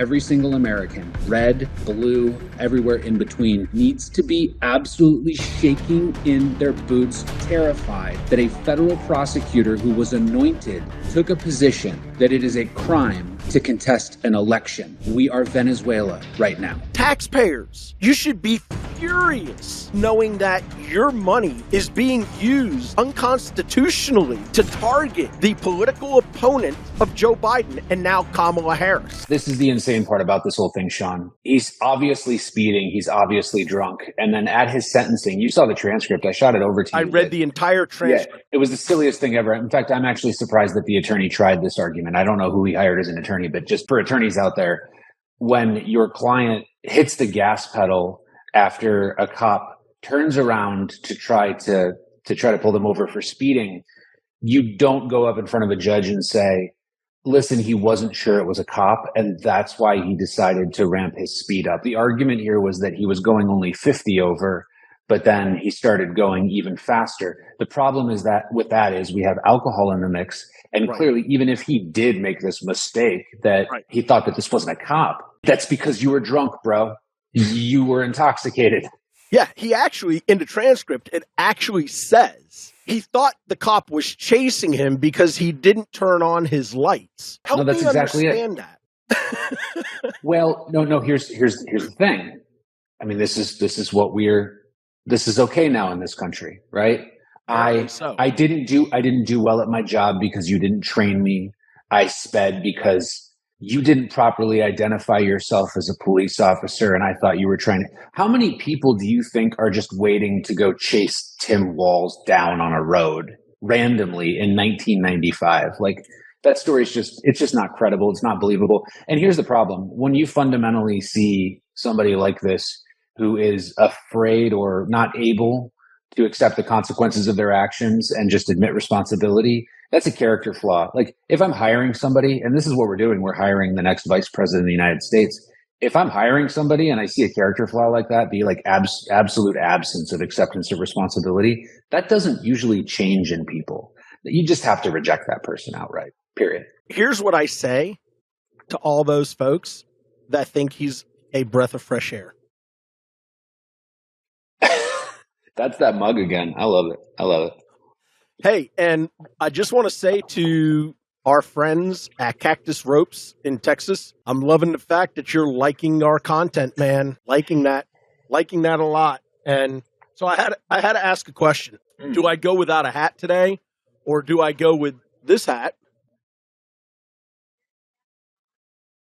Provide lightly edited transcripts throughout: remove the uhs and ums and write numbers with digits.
every single American, red, blue, everywhere in between, needs to be absolutely shaking in their boots, terrified that a federal prosecutor who was anointed took a position that it is a crime to contest an election. We are Venezuela right now. Taxpayers, you should be furious knowing that your money is being used unconstitutionally to target the political opponent of Joe Biden and now Kamala Harris. This is the insane part about this whole thing, Sean. He's obviously speeding. He's obviously drunk. And then at his sentencing, you saw the transcript. I shot it over to you. I read the entire transcript. Yeah, it was the silliest thing ever. In fact, I'm actually surprised that the attorney tried this argument. I don't know who he hired as an attorney, but just for attorneys out there, when your client hits the gas pedal after a cop turns around to try to pull them over for speeding, you don't go up in front of a judge and say, listen, he wasn't sure it was a cop, and that's why he decided to ramp his speed up. The argument here was that he was going only 50 over, but then he started going even faster. The problem is that with that is we have alcohol in the mix. And clearly, even if he did make this mistake that he thought that this wasn't a cop, that's because you were drunk, bro. You were intoxicated. Yeah, he actually, in the transcript, it actually says he thought the cop was chasing him because he didn't turn on his lights. Help that's me exactly understand it. that. Well, no. Here's the thing. I mean, this is okay now in this country, right? I didn't do well at my job because you didn't train me. I sped because you didn't properly identify yourself as a police officer, and I thought you were trying to. How many people do you think are just waiting to go chase Tim Walz down on a road randomly in 1995? Like, that story is it's just not credible. It's not believable. And here's the problem. When you fundamentally see somebody like this who is afraid or not able to accept the consequences of their actions and just admit responsibility, that's a character flaw. Like, if I'm hiring somebody, and this is what we're doing, we're hiring the next vice president of the United States. If I'm hiring somebody and I see a character flaw like that, be like absolute absence of acceptance of responsibility, that doesn't usually change in people. You just have to reject that person outright, period. Here's what I say to all those folks that think he's a breath of fresh air. That's that mug again. I love it. Hey, and I just want to say to our friends at Cactus Ropes in Texas, I'm loving the fact that you're liking our content, man. Liking that a lot. And so I had to ask a question. Do I go without a hat today, or do I go with this hat?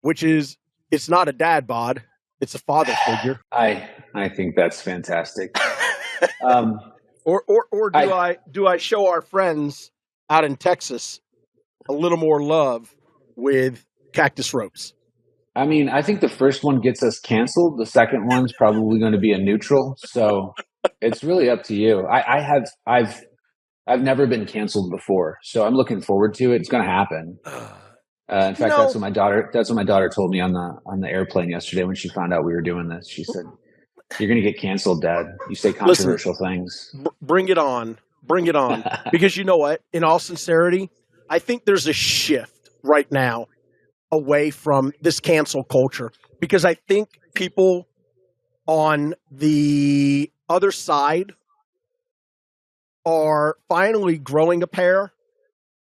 Which is, it's not a dad bod, it's a father figure. I think that's fantastic. Or do I show our friends out in Texas a little more love with Cactus Ropes? I mean, I think the first one gets us canceled. The second one's probably going to be a neutral. So it's really up to you. I've never been canceled before, so I'm looking forward to it. It's going to happen. In fact, that's what my daughter told me on the airplane yesterday when she found out we were doing this. She said, "You're going to get canceled, Dad. You say controversial things." Bring it on. Because you know what? In all sincerity, I think there's a shift right now away from this cancel culture, because I think people on the other side are finally growing a pair,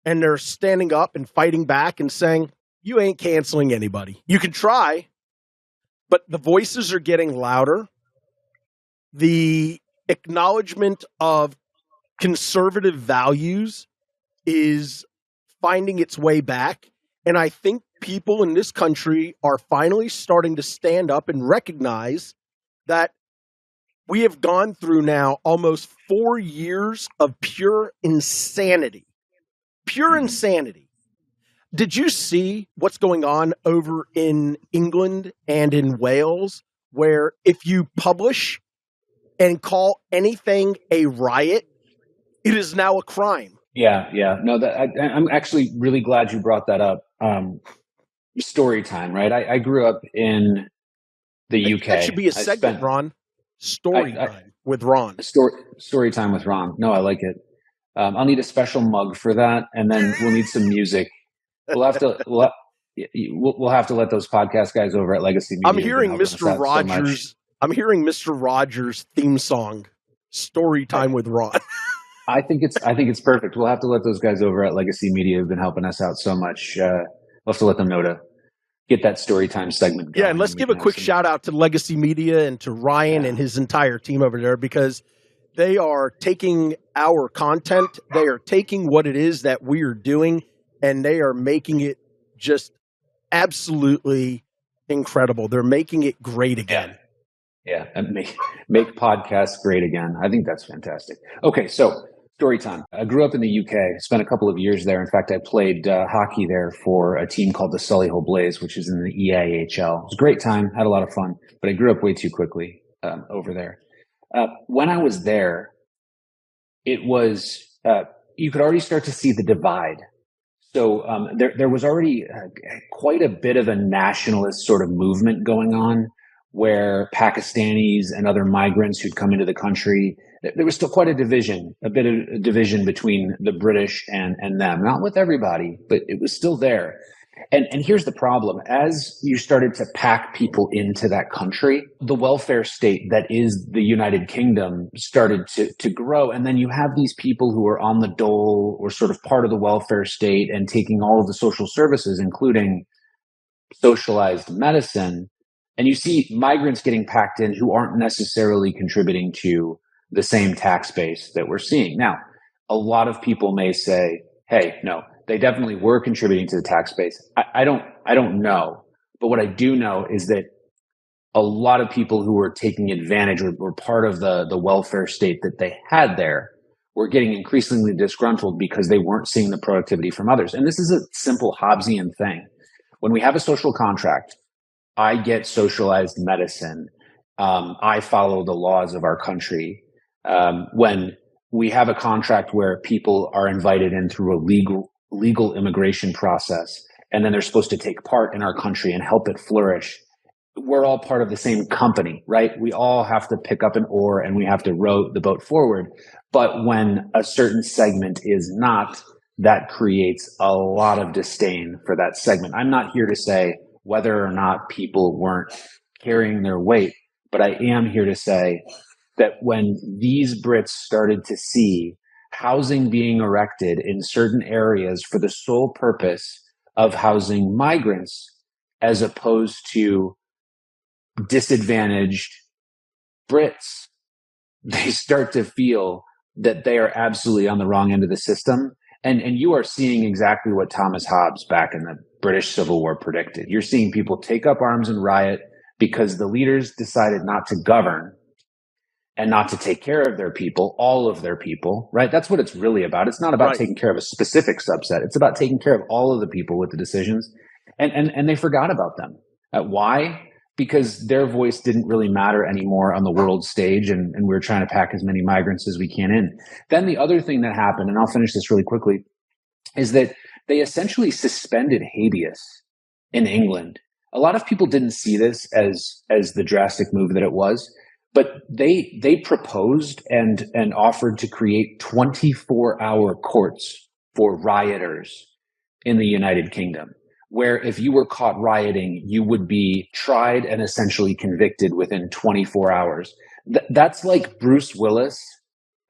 and they're standing up and fighting back and saying, you ain't canceling anybody. You can try, but the voices are getting louder. The acknowledgement of conservative values is finding its way back. And I think people in this country are finally starting to stand up and recognize that we have gone through now almost 4 years of pure insanity. Pure insanity. Did you see what's going on over in England and in Wales, where if you publish and call anything a riot, it is now a crime? Yeah. No, I'm actually really glad you brought that up. Story time, right? I grew up in the UK. That should be a segment, Ron. Story time with Ron. Story time with Ron. No, I like it. I'll need a special mug for that, and then we'll need some music. We'll we'll have to let those podcast guys over at Legacy Media. I'm hearing Mr. Rogers. I'm hearing Mr. Rogers' theme song, "Story Time with Ron." I think it's perfect. We'll have to let those guys over at Legacy Media who've been helping us out so much. We'll have to let them know to get that story time segment going. Yeah, and let's give a quick shout out to Legacy Media and to Ryan and his entire team over there, because they are taking our content, they are taking what it is that we are doing, and they are making it just absolutely incredible. They're making it great again. Yeah, and make podcasts great again. I think that's fantastic. Okay, so story time. I grew up in the UK, spent a couple of years there. In fact, I played hockey there for a team called the Solihull Blaze, which is in the EIHL. It was a great time, had a lot of fun, but I grew up way too quickly over there. When I was there, it was, you could already start to see the divide. So there was already quite a bit of a nationalist sort of movement going on, where Pakistanis and other migrants who'd come into the country, there was still quite a division, a bit of a division between the British and them. Not with everybody, but it was still there. And here's the problem. As you started to pack people into that country, the welfare state that is the United Kingdom started to grow. And then you have these people who are on the dole or sort of part of the welfare state and taking all of the social services, including socialized medicine. And you see migrants getting packed in who aren't necessarily contributing to the same tax base that we're seeing. Now, a lot of people may say, hey, no, they definitely were contributing to the tax base. I don't know. But what I do know is that a lot of people who were taking advantage or were part of the welfare state that they had there were getting increasingly disgruntled because they weren't seeing the productivity from others. And this is a simple Hobbesian thing. When we have a social contract, I get socialized medicine. I follow the laws of our country. When we have a contract where people are invited in through a legal immigration process, and then they're supposed to take part in our country and help it flourish, we're all part of the same company, right? We all have to pick up an oar and we have to row the boat forward. But when a certain segment is not, that creates a lot of disdain for that segment. I'm not here to say whether or not people weren't carrying their weight, but I am here to say that when these Brits started to see housing being erected in certain areas for the sole purpose of housing migrants, as opposed to disadvantaged Brits, they start to feel that they are absolutely on the wrong end of the system. And you are seeing exactly what Thomas Hobbes back in the British Civil War predicted. You're seeing people take up arms and riot because the leaders decided not to govern and not to take care of their people, all of their people, right? That's what it's really about. It's not about taking care of a specific subset. It's about taking care of all of the people with the decisions. And they forgot about them. Why? Because their voice didn't really matter anymore on the world stage, and we were trying to pack as many migrants as we can in. Then the other thing that happened, and I'll finish this really quickly, is that they essentially suspended habeas in England. A lot of people didn't see this as the drastic move that it was, but they proposed and offered to create 24-hour courts for rioters in the United Kingdom, where if you were caught rioting, you would be tried and essentially convicted within 24 hours. That's like Bruce Willis.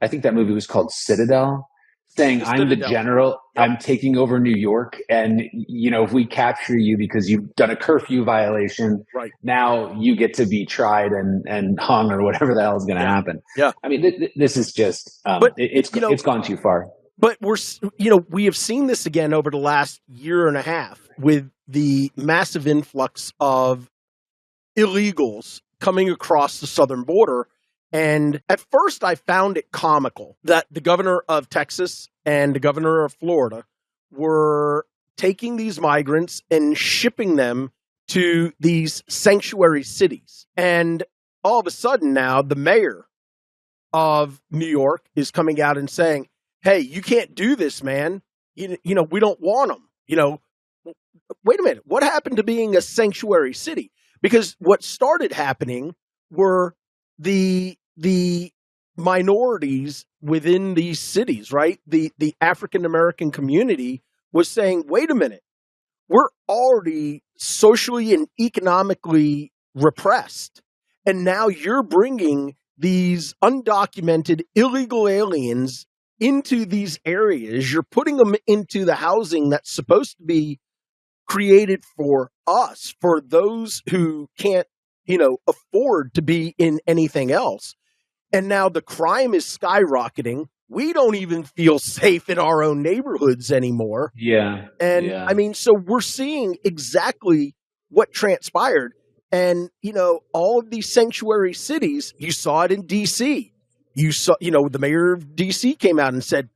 I think that movie was called Citadel, saying, I'm the general, I'm taking over New York. And, if we capture you because you've done a curfew violation, now you get to be tried and hung or whatever the hell is going to happen. Yeah. I mean, this is just, it's gone too far. But we have seen this again over the last year and a half with the massive influx of illegals coming across the southern border. And at first I found it comical that the governor of Texas and the governor of Florida were taking these migrants and shipping them to these sanctuary cities. And all of a sudden now the mayor of New York is coming out and saying, hey, you can't do this, man. We don't want them. Wait a minute. What happened to being a sanctuary city? Because what started happening were the minorities within these cities, right? The African-American community was saying, wait a minute. we're already socially and economically repressed. And now you're bringing these undocumented illegal aliens into these areas. You're putting them into the housing that's supposed to be created for us, for those who can't, afford to be in anything else. And now the crime is skyrocketing. We don't even feel safe in our own neighborhoods anymore. Yeah. And I mean, so we're seeing exactly what transpired. And, all of these sanctuary cities, you saw it in D.C. You saw, the mayor of D.C. came out and said,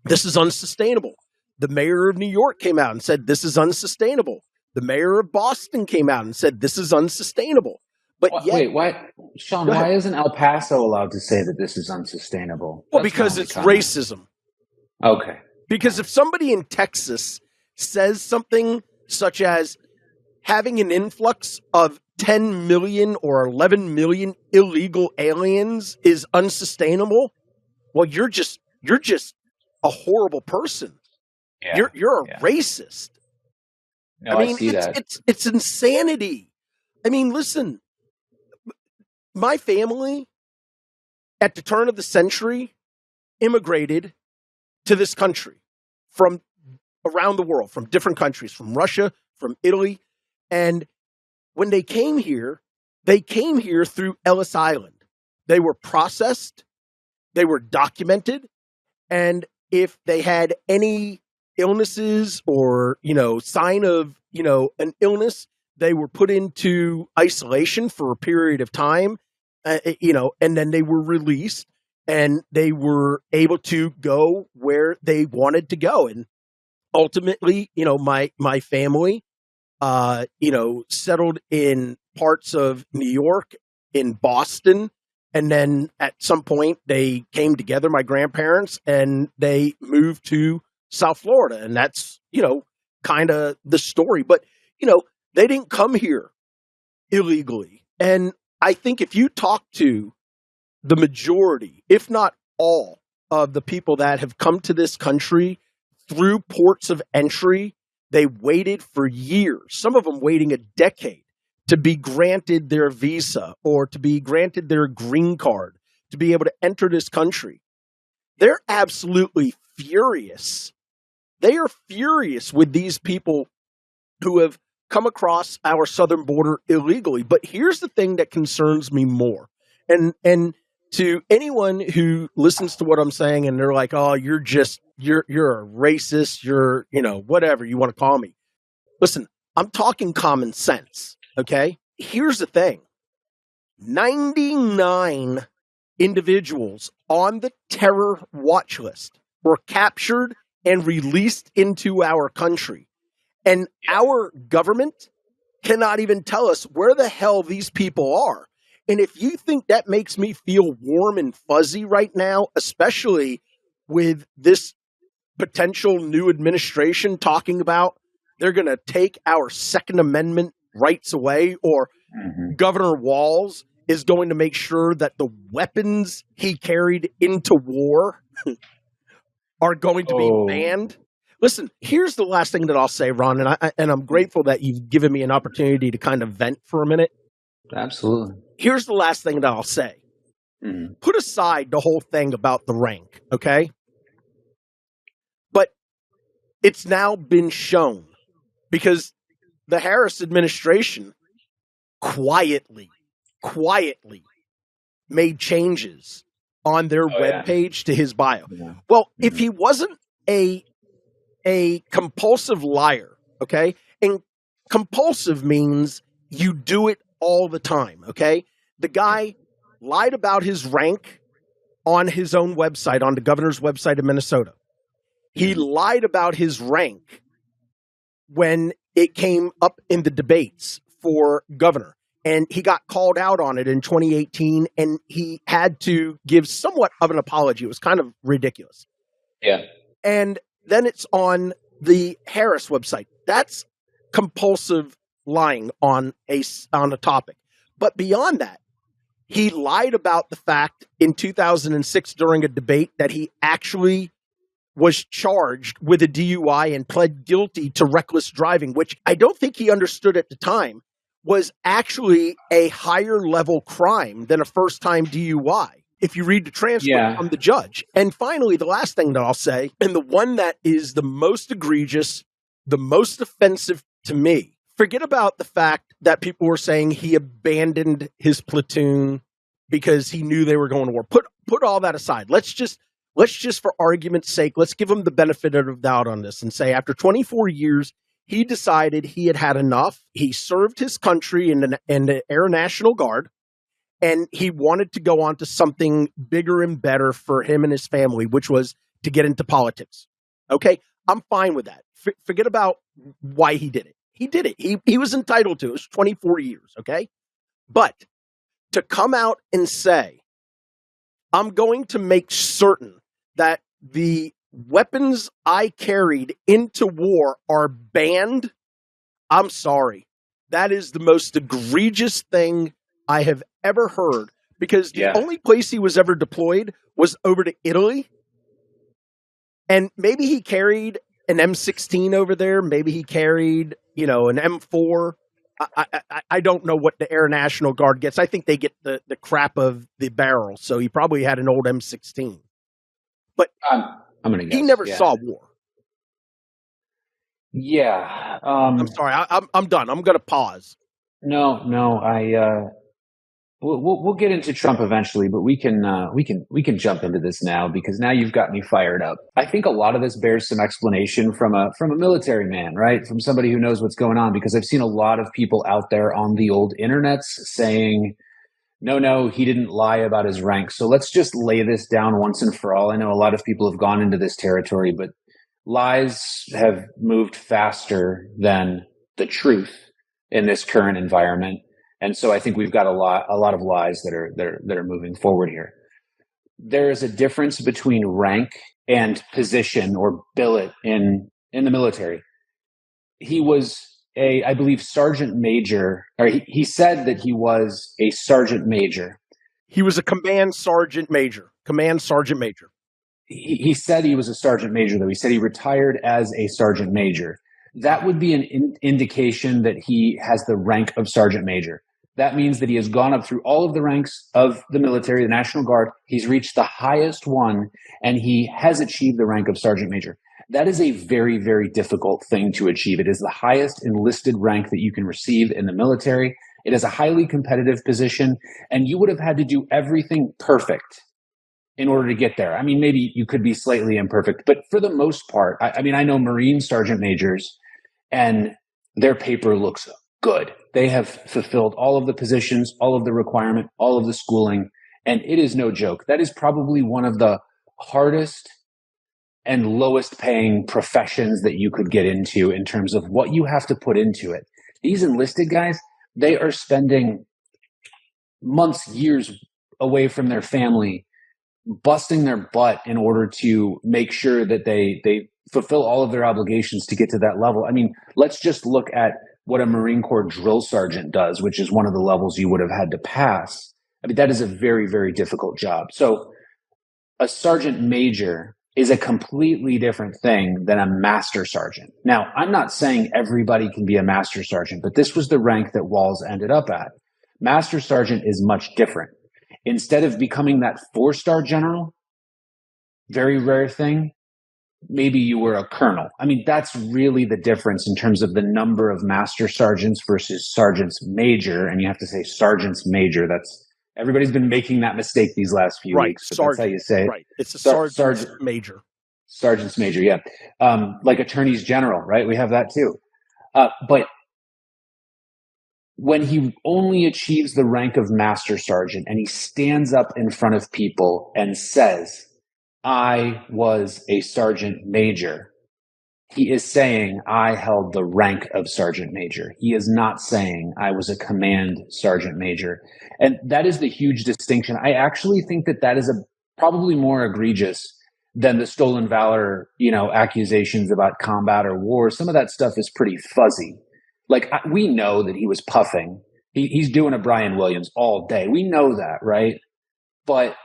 this is unsustainable. The mayor of New York came out and said, this is unsustainable. The mayor of Boston came out and said, this is unsustainable. But wait, why, Sean, why isn't El Paso allowed to say that this is unsustainable? Well, because it's racism. Okay. Because if somebody in Texas says something such as having an influx of 10 million or 11 million illegal aliens is unsustainable, well, you're just a horrible person. Yeah, you're a racist. No, I see that. It's insanity. I mean, listen, my family at the turn of the century immigrated to this country from around the world, from different countries, from Russia, from Italy. And when they came here through Ellis Island. They were processed, they were documented, and if they had any illnesses or, sign of, an illness, they were put into isolation for a period of time, and then they were released and they were able to go where they wanted to go. And ultimately, my family, settled in parts of New York, in Boston. And then at some point they came together, my grandparents, and they moved to South Florida. And that's, kind of the story. But, they didn't come here illegally. And I think if you talk to the majority, if not all, of the people that have come to this country through ports of entry, they waited for years, some of them waiting a decade, to be granted their visa or to be granted their green card, to be able to enter this country. They're absolutely furious. They are furious with these people who have come across our southern border illegally. But here's the thing that concerns me more. And to anyone who listens to what I'm saying and they're like, oh, you're a racist, you're, whatever you want to call me. Listen, I'm talking common sense, okay? Here's the thing. 99 individuals on the terror watch list were captured and released into our country. And our government cannot even tell us where the hell these people are. And if you think that makes me feel warm and fuzzy right now, especially with this potential new administration talking about they're going to take our Second Amendment rights away, or Governor Walz is going to make sure that the weapons he carried into war are going to be banned. Listen, here's the last thing that I'll say, Ron, and I'm grateful that you've given me an opportunity to kind of vent for a minute. Absolutely. Here's the last thing that I'll say. Put aside the whole thing about the rank, okay? But it's now been shown, because the Harris administration quietly made changes on their webpage to his bio. Yeah. Well, if he wasn't a compulsive liar, okay? And compulsive means you do it all the time, okay? The guy lied about his rank on his own website, on the governor's website in Minnesota. He lied about his rank when it came up in the debates for governor. And he got called out on it in 2018, and he had to give somewhat of an apology. It was kind of ridiculous. Yeah. And then it's on the Harris website. That's compulsive lying on a topic. But beyond that, he lied about the fact in 2006 during a debate that he actually was charged with a DUI and pled guilty to reckless driving, which I don't think he understood at the time was actually a higher level crime than a first-time DUI, if you read the transcript from the judge. And finally, the last thing that I'll say, and the one that is the most egregious, the most offensive to me, forget about the fact that people were saying he abandoned his platoon because he knew they were going to war. Put all that aside. Let's just, for argument's sake, let's give him the benefit of the doubt on this and say after 24 years, he decided he had had enough. He served his country in the Air National Guard, and he wanted to go on to something bigger and better for him and his family, which was to get into politics. Okay, I'm fine with that. Forget about why he did it. He did it. He was entitled to it. It was 24 years, okay? But to come out and say, I'm going to make certain that the weapons I carried into war are banned, I'm sorry. That is the most egregious thing I have ever heard, because the only place he was ever deployed was over to Italy. And maybe he carried an M16 over there. Maybe he carried, an M4. I don't know what the Air National Guard gets. I think they get the crap of the barrel. So he probably had an old M16. But I'm gonna guess. He never saw war. Yeah. I'm sorry. I'm done. I'm going to pause. No. We'll get into Trump eventually, but we can jump into this now, because now you've got me fired up. I think a lot of this bears some explanation from a military man, right? From somebody who knows what's going on, because I've seen a lot of people out there on the old internets saying, no, he didn't lie about his rank. So let's just lay this down once and for all. I know a lot of people have gone into this territory, but lies have moved faster than the truth in this current environment. And so I think we've got a lot of lies that are moving forward here. There is a difference between rank and position or billet in the military. He was I believe, sergeant major, or he said that he was a sergeant major. He was a command sergeant major. He said he was a sergeant major, though. He said he retired as a sergeant major. That would be an indication that he has the rank of sergeant major. That means that he has gone up through all of the ranks of the military, the National Guard. He's reached the highest one, and he has achieved the rank of sergeant major. That is a very, very difficult thing to achieve. It is the highest enlisted rank that you can receive in the military. It is a highly competitive position, and you would have had to do everything perfect in order to get there. I mean, maybe you could be slightly imperfect, but for the most part, I know Marine sergeant majors, and their paper looks good. They have fulfilled all of the positions, all of the requirement, all of the schooling, and it is no joke. That is probably one of the hardest and lowest paying professions that you could get into in terms of what you have to put into it. These enlisted guys, they are spending months, years away from their family, busting their butt in order to make sure that they fulfill all of their obligations to get to that level. I mean, let's just look at what a Marine Corps drill sergeant does, which is one of the levels you would have had to pass. I mean, that is a very, very difficult job. So a sergeant major is a completely different thing than a master sergeant. Now, I'm not saying everybody can be a master sergeant, but this was the rank that Walz ended up at. Master sergeant is much different. Instead of becoming that 4-star general, very rare thing, maybe you were a colonel. I mean, that's really the difference in terms of the number of master sergeants versus sergeants major. And you have to say sergeants major. Everybody's been making that mistake these last few weeks. But that's how you say it. Right. It's a sergeant major. Sergeants major, yeah. Like attorneys general, right? We have that too. But when he only achieves the rank of master sergeant and he stands up in front of people and says, I was a sergeant major, he is saying I held the rank of sergeant major. He is not saying I was a command sergeant major. And that is the huge distinction. I actually think that is probably more egregious than the stolen valor, accusations about combat or war. Some of that stuff is pretty fuzzy. Like, we know that he was puffing. He's doing a Brian Williams all day. We know that, right? But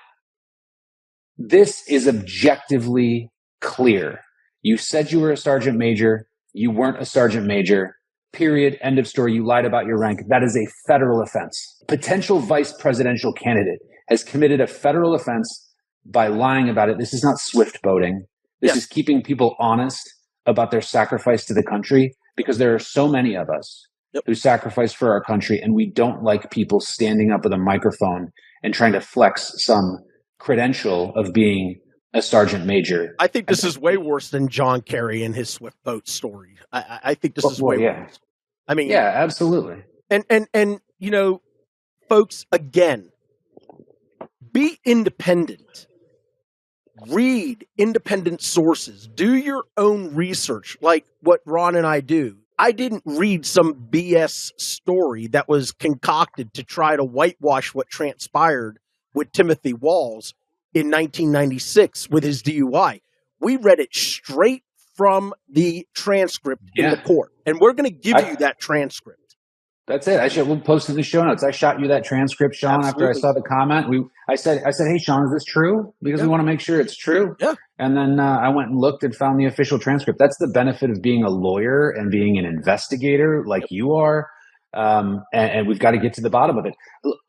this is objectively clear. You said you were a sergeant major. You weren't a sergeant major. Period. End of story. You lied about your rank. That is a federal offense. Potential vice presidential candidate has committed a federal offense by lying about it. This is not swift boating. This is keeping people honest about their sacrifice to the country, because there are so many of us who sacrifice for our country, and we don't like people standing up with a microphone and trying to flex some credential of being a sergeant major. I think this is way worse than John Kerry and his swift boat story. I think this is way worse. I mean, yeah, absolutely. And you know, folks, again, be independent. Read independent sources. Do your own research, like what Ron and I do. I didn't read some BS story that was concocted to try to whitewash what transpired with Timothy Walz in 1996 with his DUI. We read it straight from the transcript in the court, and we're going to give you that transcript. That's it. We'll post it in the show notes. I shot you that transcript, Sean, after I saw the comment. I said, hey, Sean, is this true? Because we want to make sure it's true. Yeah. And then I went and looked and found the official transcript. That's the benefit of being a lawyer and being an investigator like you are. And we've got to get to the bottom of it.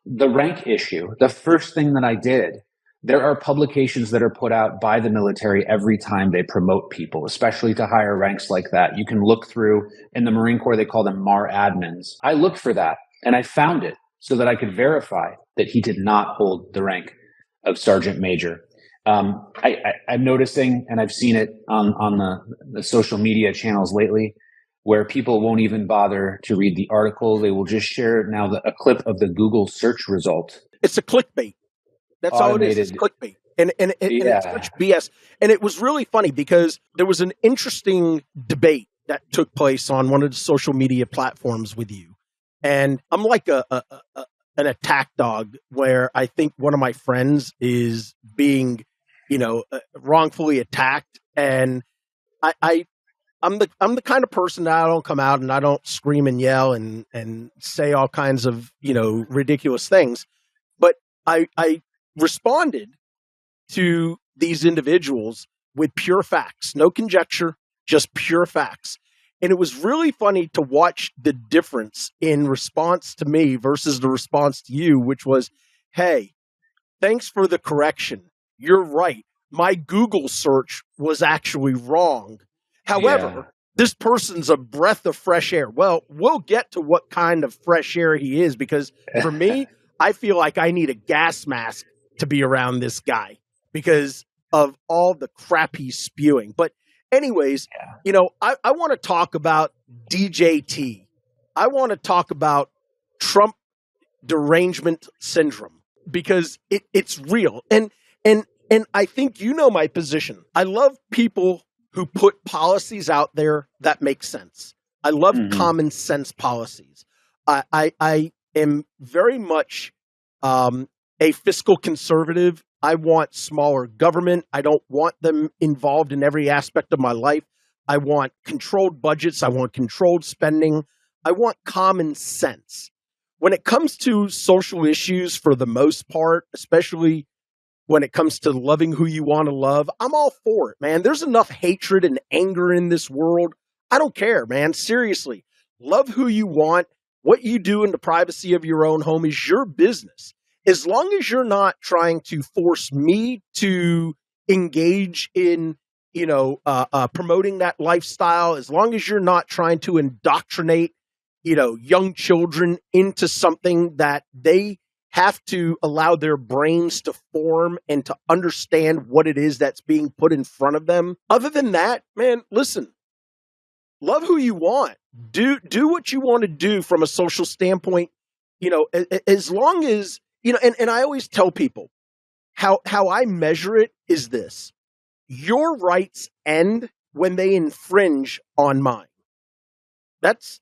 The rank issue, the first thing that I did, there are publications that are put out by the military every time they promote people, especially to higher ranks like that. You can look through, in the Marine Corps, they call them MAR admins. I looked for that and I found it so that I could verify that he did not hold the rank of sergeant major. I'm noticing, and I've seen it on the social media channels lately, where people won't even bother to read the article. They will just share now a clip of the Google search result. It's a clickbait. That's all it is. It's clickbait. And it's such BS. And it was really funny because there was an interesting debate that took place on one of the social media platforms with you. And I'm like an attack dog, where I think one of my friends is being, wrongfully attacked. And I'm the kind of person that I don't come out and I don't scream and yell and say all kinds of, ridiculous things. But I responded to these individuals with pure facts, no conjecture, just pure facts. And it was really funny to watch the difference in response to me versus the response to you, which was, hey, thanks for the correction. You're right. My Google search was actually wrong. However, this person's a breath of fresh air. Well, we'll get to what kind of fresh air he is, because for me, I feel like I need a gas mask to be around this guy because of all the crap he's spewing. But anyways, I want to talk about DJT. I want to talk about Trump derangement syndrome, because it's real. And I think my position. I love people who put policies out there that make sense. I love common sense policies. I am very much a fiscal conservative. I want smaller government. I don't want them involved in every aspect of my life. I want controlled budgets. I want controlled spending. I want common sense. When it comes to social issues, for the most part, especially when it comes to loving who you want to love, I'm all for it, man. There's enough hatred and anger in this world. I don't care, man. Seriously. Love who you want. What you do in the privacy of your own home is your business. As long as you're not trying to force me to engage in, promoting that lifestyle, as long as you're not trying to indoctrinate, young children into something that they have to allow their brains to form and to understand what it is that's being put in front of them. Other than that, man, listen, love who you want. Do what you want to do from a social standpoint, as long as, and I always tell people how I measure it is this: your rights end when they infringe on mine. That's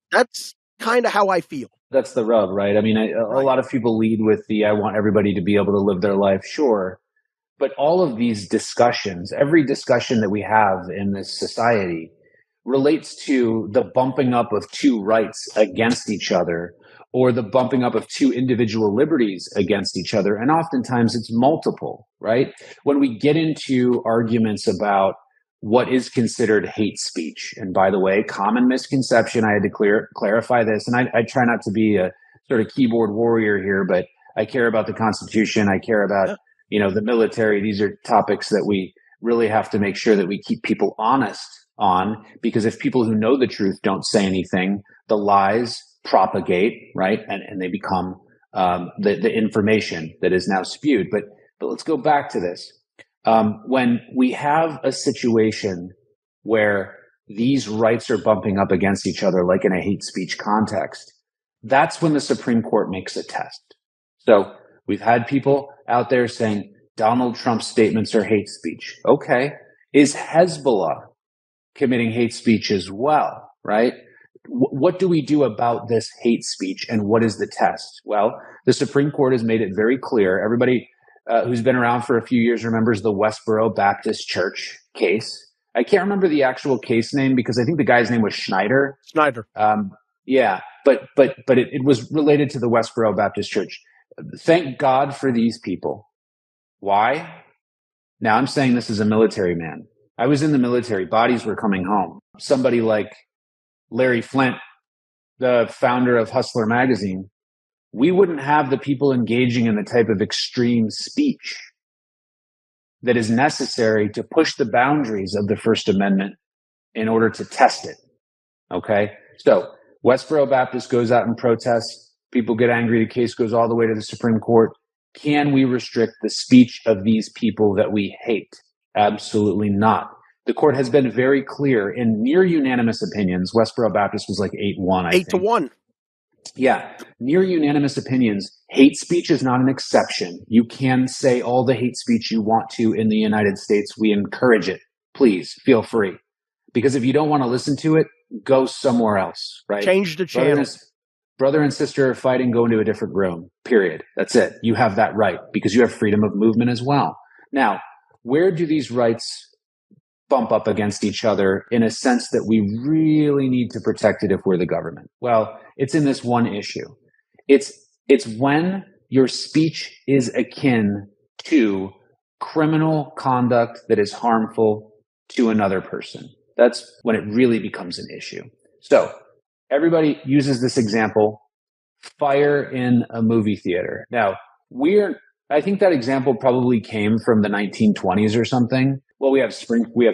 kind of how I feel. That's the rub, right? I mean, a lot of people lead with I want everybody to be able to live their life. Sure. But all of these discussions, every discussion that we have in this society relates to the bumping up of two rights against each other, or the bumping up of two individual liberties against each other. And oftentimes it's multiple, right? When we get into arguments about what is considered hate speech. And by the way, common misconception, I had to clarify this, and I try not to be a sort of keyboard warrior here, but I care about the Constitution. I care about, the military. These are topics that we really have to make sure that we keep people honest on, because if people who know the truth don't say anything, the lies propagate, right? And they become the information that is now spewed. But let's go back to this. When we have a situation where these rights are bumping up against each other, like in a hate speech context, that's when the Supreme Court makes a test. So we've had people out there saying Donald Trump's statements are hate speech. Okay. Is Hezbollah committing hate speech as well, right? What do we do about this hate speech, and what is the test? Well, the Supreme Court has made it very clear. Everybody who's been around for a few years remembers the Westboro Baptist Church case. I can't remember the actual case name because I think the guy's name was Schneider. Yeah, but it was related to the Westboro Baptist Church. Thank God for these people. Why? Now, I'm saying this as a military man. I was in the military. Bodies were coming home. Somebody like Larry Flint, the founder of Hustler magazine, we wouldn't have the people engaging in the type of extreme speech that is necessary to push the boundaries of the First Amendment in order to test it. Okay? So Westboro Baptist goes out and protests. People get angry. The case goes all the way to the Supreme Court. Can we restrict the speech of these people that we hate? Absolutely not. The court has been very clear in near unanimous opinions. Westboro Baptist was like 8-1, I think. 8-1. Yeah. Near unanimous opinions. Hate speech is not an exception. You can say all the hate speech you want to in the United States. We encourage it. Please feel free. Because if you don't want to listen to it, go somewhere else, right? Change the channel. Brother and sister are fighting, go into a different room, period. That's it. You have that right because you have freedom of movement as well. Now, where do these rights bump up against each other in a sense that we really need to protect it if we're the government? Well, it's in this one issue. It's when your speech is akin to criminal conduct that is harmful to another person. That's when it really becomes an issue. So everybody uses this example, fire in a movie theater. Now, I think that example probably came from the 1920s or something. Well, we have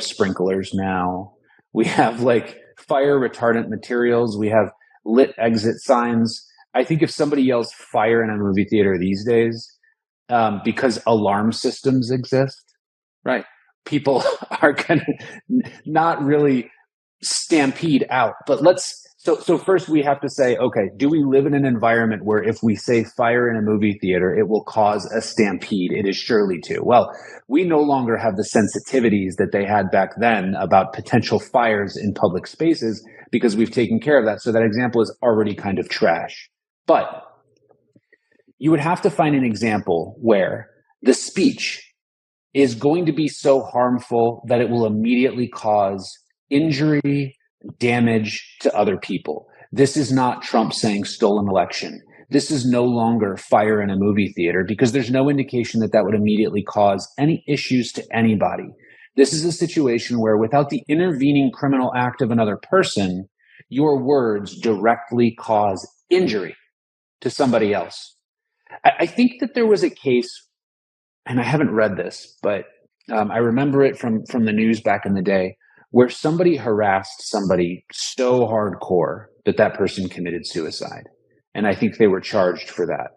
sprinklers now. We have like fire retardant materials. We have lit exit signs. I think if somebody yells fire in a movie theater these days, because alarm systems exist, right? People are going to not really stampede out. But so first we have to say, okay, do we live in an environment where if we say fire in a movie theater, it will cause a stampede? It is surely to. Well, we no longer have the sensitivities that they had back then about potential fires in public spaces because we've taken care of that. So that example is already kind of trash. But you would have to find an example where the speech is going to be so harmful that it will immediately cause injury, damage to other people. This is not Trump saying stolen election. This is no longer fire in a movie theater because there's no indication that would immediately cause any issues to anybody. This is a situation where without the intervening criminal act of another person, your words directly cause injury to somebody else. I think that there was a case, and I haven't read this, but I remember it from the news back in the day, where somebody harassed somebody so hardcore that person committed suicide. And I think they were charged for that.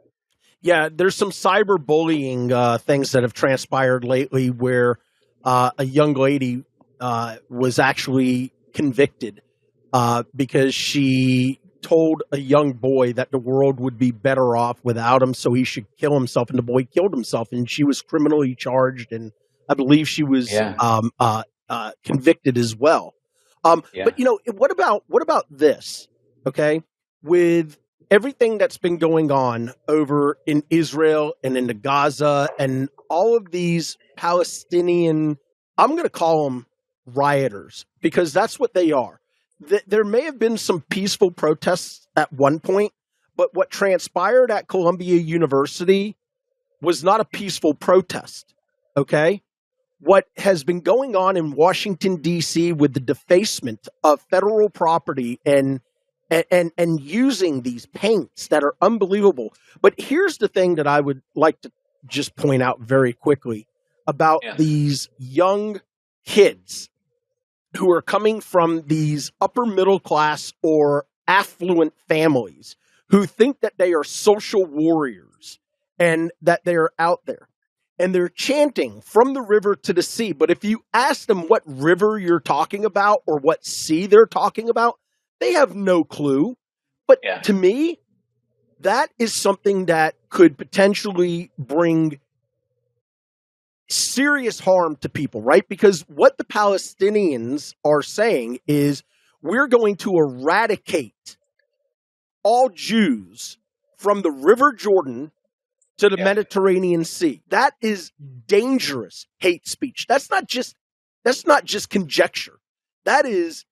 Yeah, there's some cyberbullying things that have transpired lately where a young lady was actually convicted because she told a young boy that the world would be better off without him, so he should kill himself. And the boy killed himself, and she was criminally charged, and I believe she was convicted as well. But what about this? Okay, with everything that's been going on over in Israel and in Gaza and all of these Palestinian, I'm going to call them rioters because that's what they are. There may have been some peaceful protests at one point, but what transpired at Columbia University was not a peaceful protest. Okay. what has been going on in Washington, D.C. with the defacement of federal property and using these paints that are unbelievable. But here's the thing that I would like to just point out very quickly about these young kids who are coming from these upper middle class or affluent families who think that they are social warriors and that they are out there. And they're chanting from the river to the sea. But if you ask them what river you're talking about or what sea they're talking about, they have no clue. But to me, that is something that could potentially bring serious harm to people, right? Because what the Palestinians are saying is we're going to eradicate all Jews from the River Jordan to the Mediterranean Sea. That is dangerous hate speech. That's not just conjecture. That is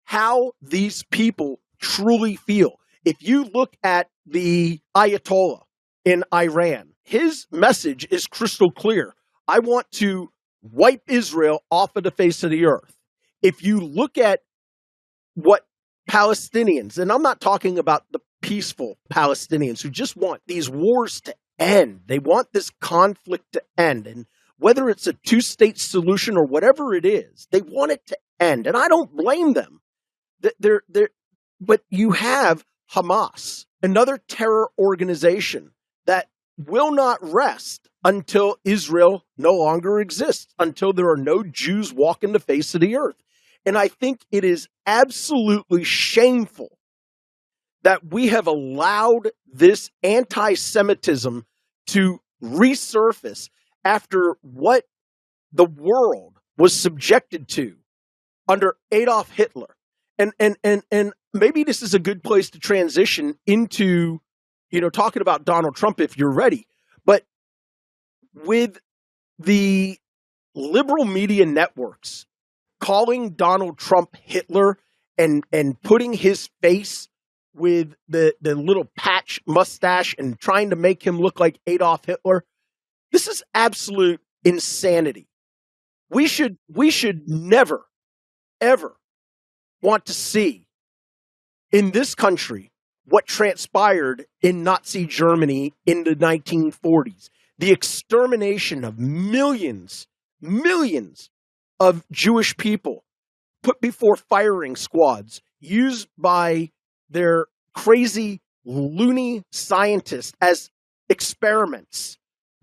how these people truly feel. If you look at the Ayatollah in Iran, his message is crystal clear. I want to wipe Israel off of the face of the earth. If you look at what Palestinians, and I'm not talking about the peaceful Palestinians who just want these wars to end. They want this conflict to end. And whether it's a two-state solution or whatever it is, they want it to end. And I don't blame them. But you have Hamas, another terror organization that will not rest until Israel no longer exists, until there are no Jews walking the face of the earth. And I think it is absolutely shameful that we have allowed this anti-Semitism to resurface after what the world was subjected to under Adolf Hitler. And maybe this is a good place to transition into, talking about Donald Trump if you're ready. But with the liberal media networks calling Donald Trump Hitler and putting his face with the little patch mustache and trying to make him look like Adolf Hitler, this is absolute insanity. We should never, ever want to see in this country what transpired in Nazi Germany in the 1940s. The extermination of millions of Jewish people put before firing squads used by their crazy, loony scientists as experiments,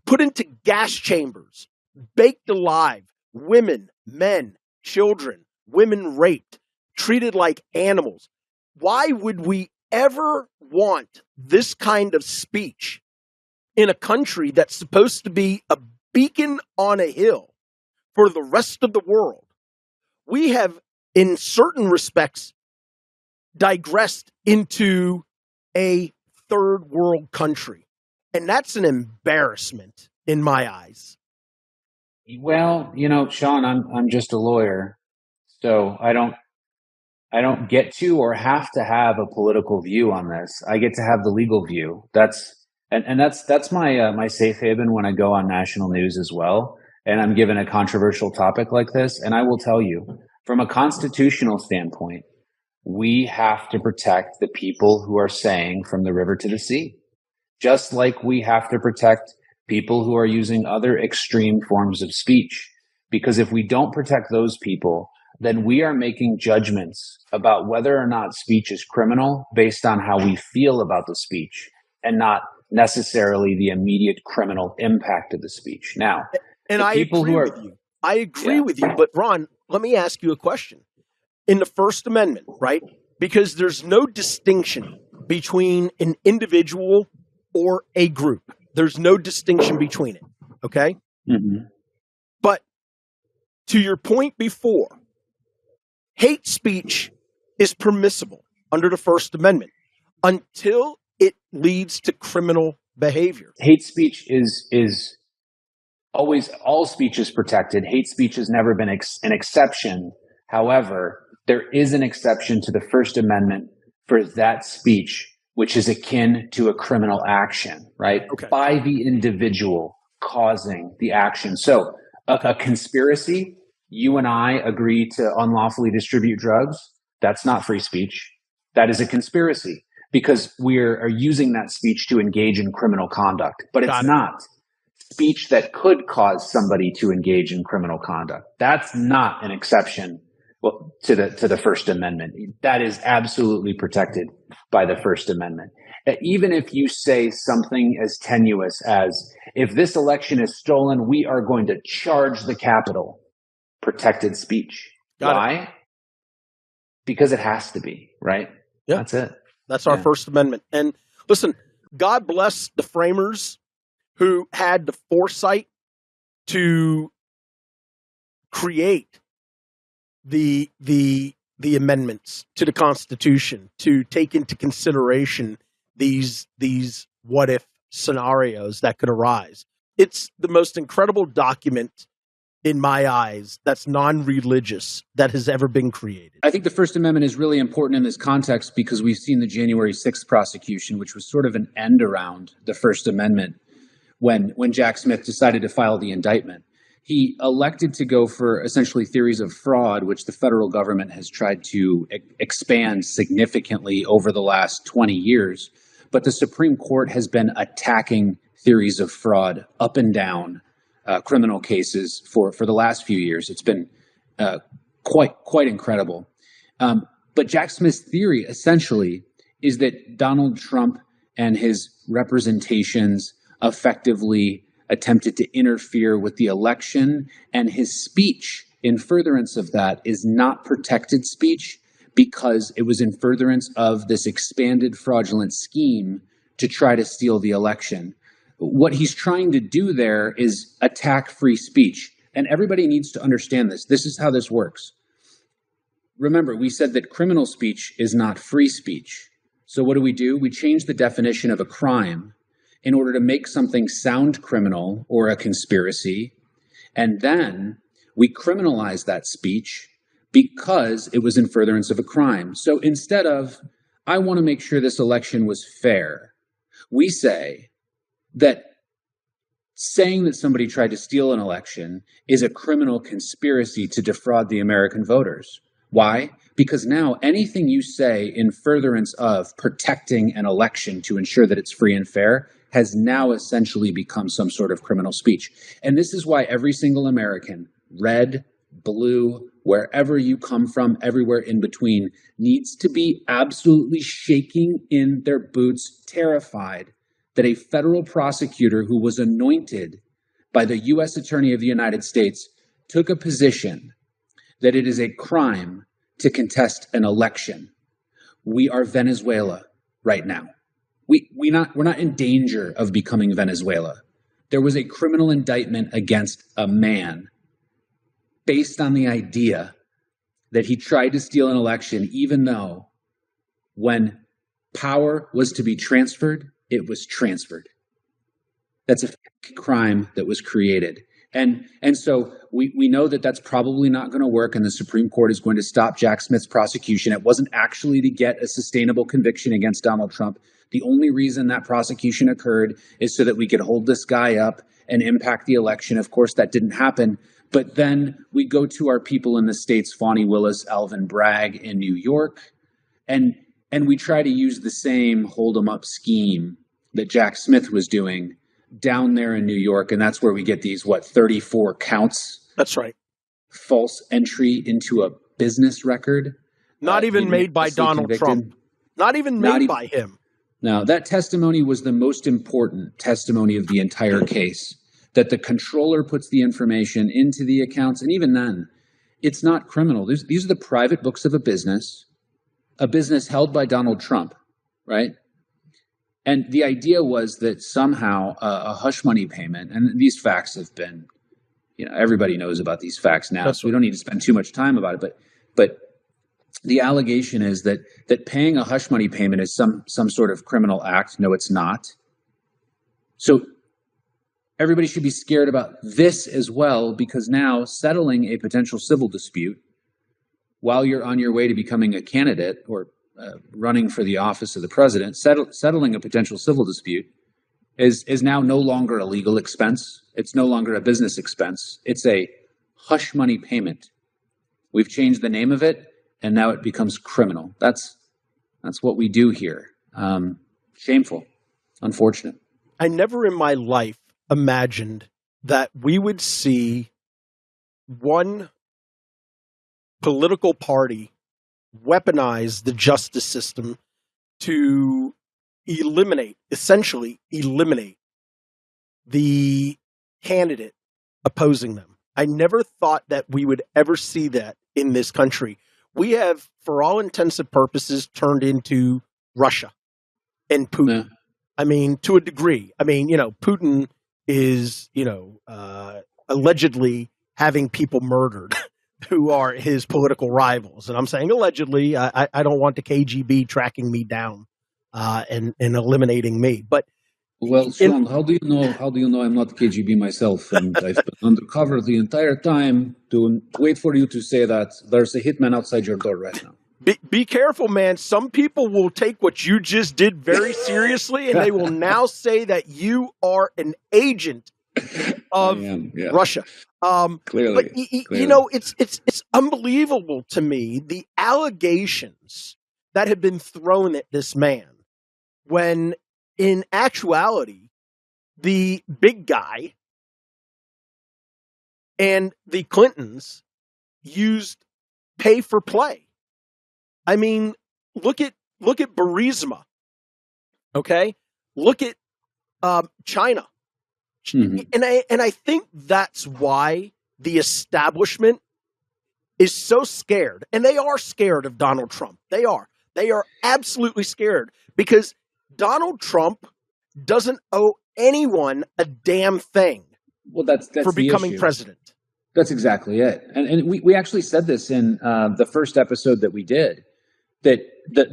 put into gas chambers, baked alive, women, men, children, women raped, treated like animals. Why would we ever want this kind of speech in a country that's supposed to be a beacon on a hill for the rest of the world? We have, in certain respects, digressed into a third world country. And that's an embarrassment in my eyes. Well, Sean, I'm just a lawyer, so I don't get to or have to have a political view on this. I get to have the legal view. That's my safe haven when I go on national news as well. And I'm given a controversial topic like this. And I will tell you, from a constitutional standpoint, we have to protect the people who are saying from the river to the sea, just like we have to protect people who are using other extreme forms of speech. Because if we don't protect those people, then we are making judgments about whether or not speech is criminal based on how we feel about the speech and not necessarily the immediate criminal impact of the speech. Now, and I agree with you. I agree with you. But Ron, let me ask you a question. In the First Amendment, right? Because there's no distinction between an individual or a group. There's no distinction between it. Okay? Mm-hmm. But to your point before, hate speech is permissible under the First Amendment until it leads to criminal behavior. Hate speech is always, all speech is protected. Hate speech has never been an exception. However, there is an exception to the First Amendment for that speech, which is akin to a criminal action, right? Okay. By the individual causing the action. So A conspiracy, you and I agree to unlawfully distribute drugs. That's not free speech. That is a conspiracy because we are using that speech to engage in criminal conduct. But it's not speech that could cause somebody to engage in criminal conduct. That's not an exception to the First Amendment. That is absolutely protected by the First Amendment. Even if you say something as tenuous as, if this election is stolen, we are going to charge the Capitol. Protected speech. Why? Because it has to be, right? Yeah. That's it. That's our First Amendment. And listen, God bless the framers who had the foresight to create the amendments to the Constitution, to take into consideration these what if scenarios that could arise. It's the most incredible document in my eyes that's non-religious that has ever been created. I think the First Amendment is really important in this context because we've seen the January 6th prosecution, which was sort of an end around the First Amendment when Jack Smith decided to file the indictment. He elected to go for essentially theories of fraud, which the federal government has tried to expand significantly over the last 20 years. But the Supreme Court has been attacking theories of fraud up and down criminal cases for the last few years. It's been quite incredible. But Jack Smith's theory essentially is that Donald Trump and his representations effectively attempted to interfere with the election, and his speech in furtherance of that is not protected speech because it was in furtherance of this expanded fraudulent scheme to try to steal the election. What he's trying to do there is attack free speech. And everybody needs to understand this. This is how this works. Remember, we said that criminal speech is not free speech. So what do? We change the definition of a crime in order to make something sound criminal or a conspiracy. And then we criminalize that speech because it was in furtherance of a crime. So instead of, I want to make sure this election was fair, we say that saying that somebody tried to steal an election is a criminal conspiracy to defraud the American voters. Why? Because now anything you say in furtherance of protecting an election to ensure that it's free and fair has now essentially become some sort of criminal speech. And this is why every single American, red, blue, wherever you come from, everywhere in between, needs to be absolutely shaking in their boots, terrified that a federal prosecutor who was anointed by the U.S. Attorney of the United States took a position that it is a crime to contest an election. We are Venezuela right now. We're not in danger of becoming Venezuela. There was a criminal indictment against a man based on the idea that he tried to steal an election, even though when power was to be transferred, it was transferred. That's a crime that was created. And so we know that that's probably not going to work, and the Supreme Court is going to stop Jack Smith's prosecution. It wasn't actually to get a sustainable conviction against Donald Trump. The only reason that prosecution occurred is so that we could hold this guy up and impact the election. Of course, that didn't happen. But then we go to our people in the states, Fani Willis, Alvin Bragg in New York, and we try to use the same hold 'em up scheme that Jack Smith was doing down there in New York. And that's where we get these, 34 counts? That's right. False entry into a business record. Not even made by Donald Trump. Not even made by him. No, that testimony was the most important testimony of the entire case, that the controller puts the information into the accounts. And even then, it's not criminal. These are the private books of a business held by Donald Trump, right? And the idea was that somehow a hush money payment, and these facts have been, everybody knows about these facts now, so we don't need to spend too much time about it. But the allegation is that paying a hush money payment is some sort of criminal act. No, it's not. So everybody should be scared about this as well, because now settling a potential civil dispute while you're on your way to becoming a candidate or running for the office of the president, settling a potential civil dispute is now no longer a legal expense. It's no longer a business expense. It's a hush money payment. We've changed the name of it, and now it becomes criminal. That's what we do here. Shameful, unfortunate. I never in my life imagined that we would see one political party weaponize the justice system to essentially eliminate the candidate opposing them. I never thought that we would ever see that in this country. We have, for all intents and purposes, turned into Russia and Putin. Yeah. I mean, to a degree. I mean, Putin is, allegedly having people murdered who are his political rivals. And I'm saying allegedly. I don't want the KGB tracking me down and eliminating me. But well, Sean, how do you know I'm not KGB myself? And I've been undercover the entire time to wait for you to say that there's a hitman outside your door right now. Be careful, man. Some people will take what you just did very seriously, and they will now say that you are an agent of Russia. Clearly, but it's unbelievable to me, the allegations that have been thrown at this man, when in actuality, the big guy and the Clintons used pay for play. I mean, look at Burisma, okay? Look at China, and I think that's why the establishment is so scared, and they are scared of Donald Trump. They are absolutely scared because Donald Trump doesn't owe anyone a damn thing. Well, that's for becoming president. That's exactly it, and we actually said this in the first episode that we did. That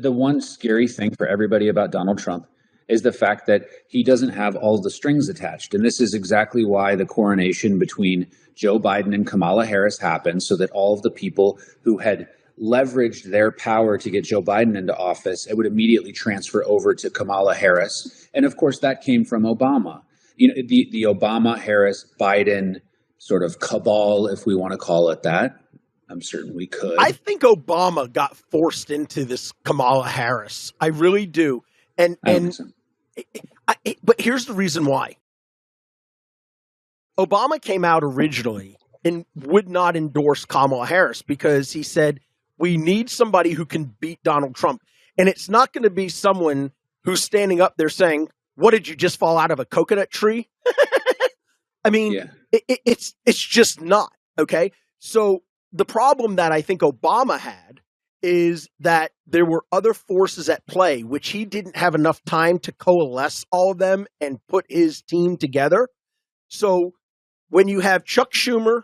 the one scary thing for everybody about Donald Trump is the fact that he doesn't have all the strings attached. And this is exactly why the coronation between Joe Biden and Kamala Harris happened, so that all of the people who had leveraged their power to get Joe Biden into office, it would immediately transfer over to Kamala Harris. And of course, that came from Obama. The Obama, Harris, Biden sort of cabal, if we want to call it that. I'm certain we could. I think Obama got forced into this Kamala Harris. I really do. But here's the reason why. Obama came out originally and would not endorse Kamala Harris because he said, we need somebody who can beat Donald Trump. And it's not going to be someone who's standing up there saying, what, did you just fall out of a coconut tree? I mean, it's just not. Okay. So the problem that I think Obama had is that there were other forces at play, which he didn't have enough time to coalesce all of them and put his team together. So when you have Chuck Schumer,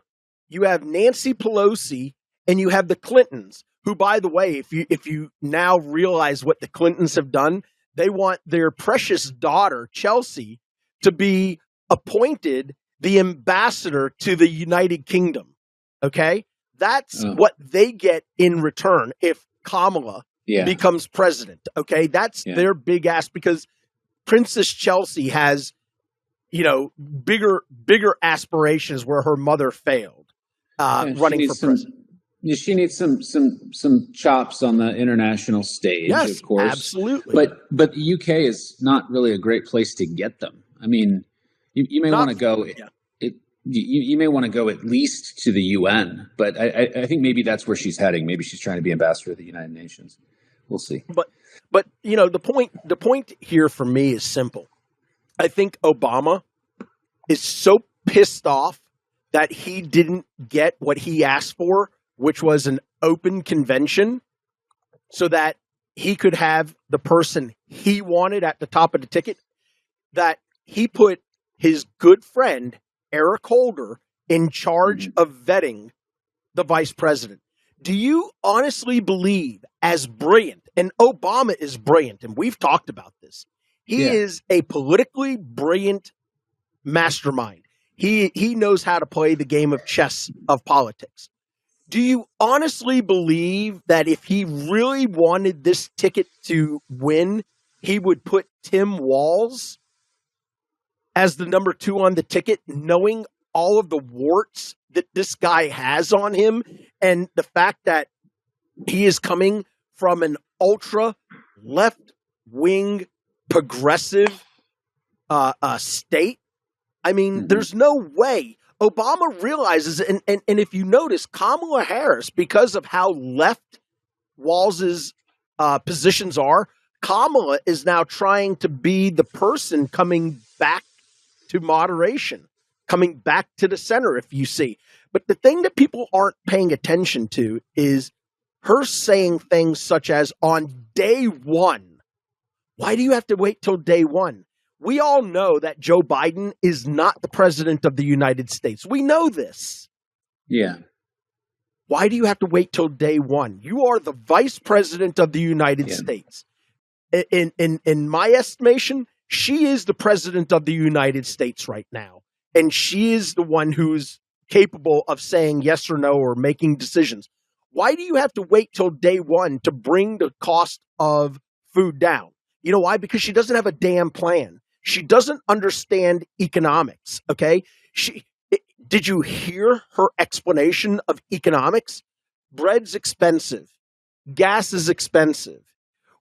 you have Nancy Pelosi, and you have the Clintons, who, by the way, if you now realize what the Clintons have done, they want their precious daughter, Chelsea, to be appointed the ambassador to the United Kingdom. Okay? That's what they get in return if Kamala becomes president. Okay, that's their big ask because Princess Chelsea has, bigger aspirations where her mother failed running for president. She needs some chops on the international stage, yes, of course. Absolutely. But the UK is not really a great place to get them. I mean, you may want to go. You may want to go at least to the UN, but I think maybe that's where she's heading. Maybe she's trying to be ambassador of the United Nations. We'll see. But the point here for me is simple. I think Obama is so pissed off that he didn't get what he asked for, which was an open convention, so that he could have the person he wanted at the top of the ticket, that he put his good friend Eric Holder in charge of vetting the vice president. Do you honestly believe, as brilliant, and Obama is brilliant, and we've talked about this, he is a politically brilliant mastermind. He knows how to play the game of chess of politics. Do you honestly believe that if he really wanted this ticket to win, he would put Tim Walz as the number 2 on the ticket, knowing all of the warts that this guy has on him and the fact that he is coming from an ultra left-wing progressive state. I mean, there's no way. Obama realizes, and if you notice, Kamala Harris, because of how left Walz's positions are, Kamala is now trying to be the person coming back to moderation, coming back to the center, if you see. But the thing that people aren't paying attention to is her saying things such as, on day one. Why do you have to wait till day one? We all know that Joe Biden is not the president of the United States. We know this. Yeah. Why do you have to wait till day one? You are the vice president of the United States. In my estimation, she is the president of the United States right now. And she is the one who's capable of saying yes or no or making decisions. Why do you have to wait till day one to bring the cost of food down? You know why? Because she doesn't have a damn plan. She doesn't understand economics, okay? Did you hear her explanation of economics? Bread's expensive. Gas is expensive.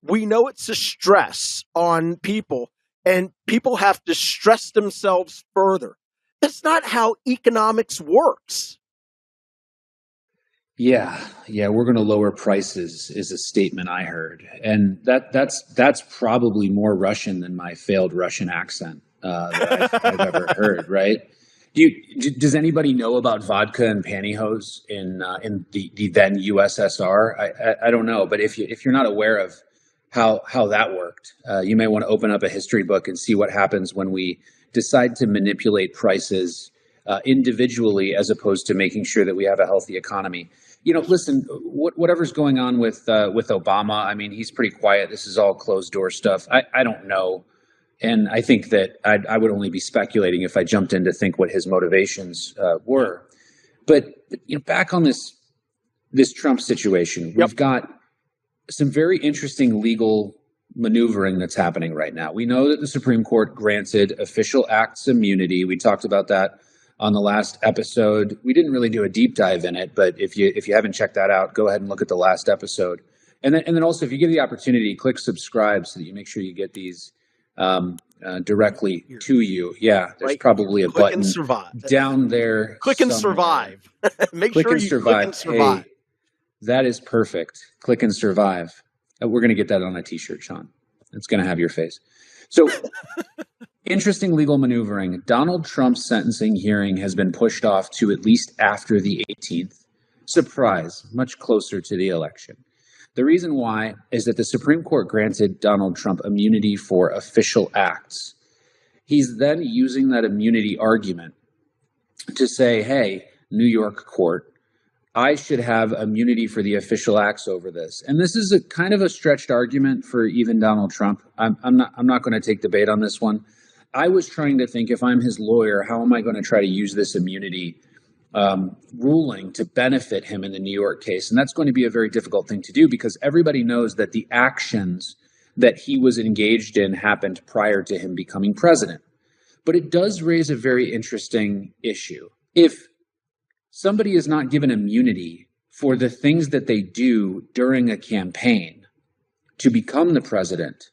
We know it's a stress on people, and people have to stress themselves further. That's not how economics works. Yeah, we're going to lower prices is a statement I heard, and that's probably more Russian than my failed Russian accent that I've ever heard. Right? Does anybody know about vodka and pantyhose in the then USSR? I don't know, but if you're not aware of how that worked, you may want to open up a history book and see what happens when we decide to manipulate prices individually as opposed to making sure that we have a healthy economy. You know, listen, whatever's going on with Obama, I mean, he's pretty quiet. This is all closed door stuff. I don't know. And I think that I would only be speculating if I jumped in to think what his motivations were. But you know, back on this Trump situation, we've got some very interesting legal maneuvering that's happening right now. We know that the Supreme Court granted official acts immunity. We talked about that on the last episode. We didn't really do a deep dive in it, but if you haven't checked that out, go ahead and look at the last episode. And then also, if you give the opportunity, click subscribe so that you make sure you get these directly to you. Yeah, there's probably a button down there. Click and survive. Make sure you click and survive. Hey, that is perfect. Click and survive. We're going to get that on a t-shirt, Sean. It's going to have your face. So interesting legal maneuvering. Donald Trump's sentencing hearing has been pushed off to at least after the 18th. Surprise, much closer to the election. The reason why is that the Supreme Court granted Donald Trump immunity for official acts. He's then using that immunity argument to say, hey, New York court, I should have immunity for the official acts over this. And this is a kind of a stretched argument for even Donald Trump. I'm not going to take debate on this one. I was trying to think, if I'm his lawyer, how am I going to try to use this immunity ruling to benefit him in the New York case? And that's going to be a very difficult thing to do because everybody knows that the actions that he was engaged in happened prior to him becoming president. But it does raise a very interesting issue. If somebody is not given immunity for the things that they do during a campaign to become the president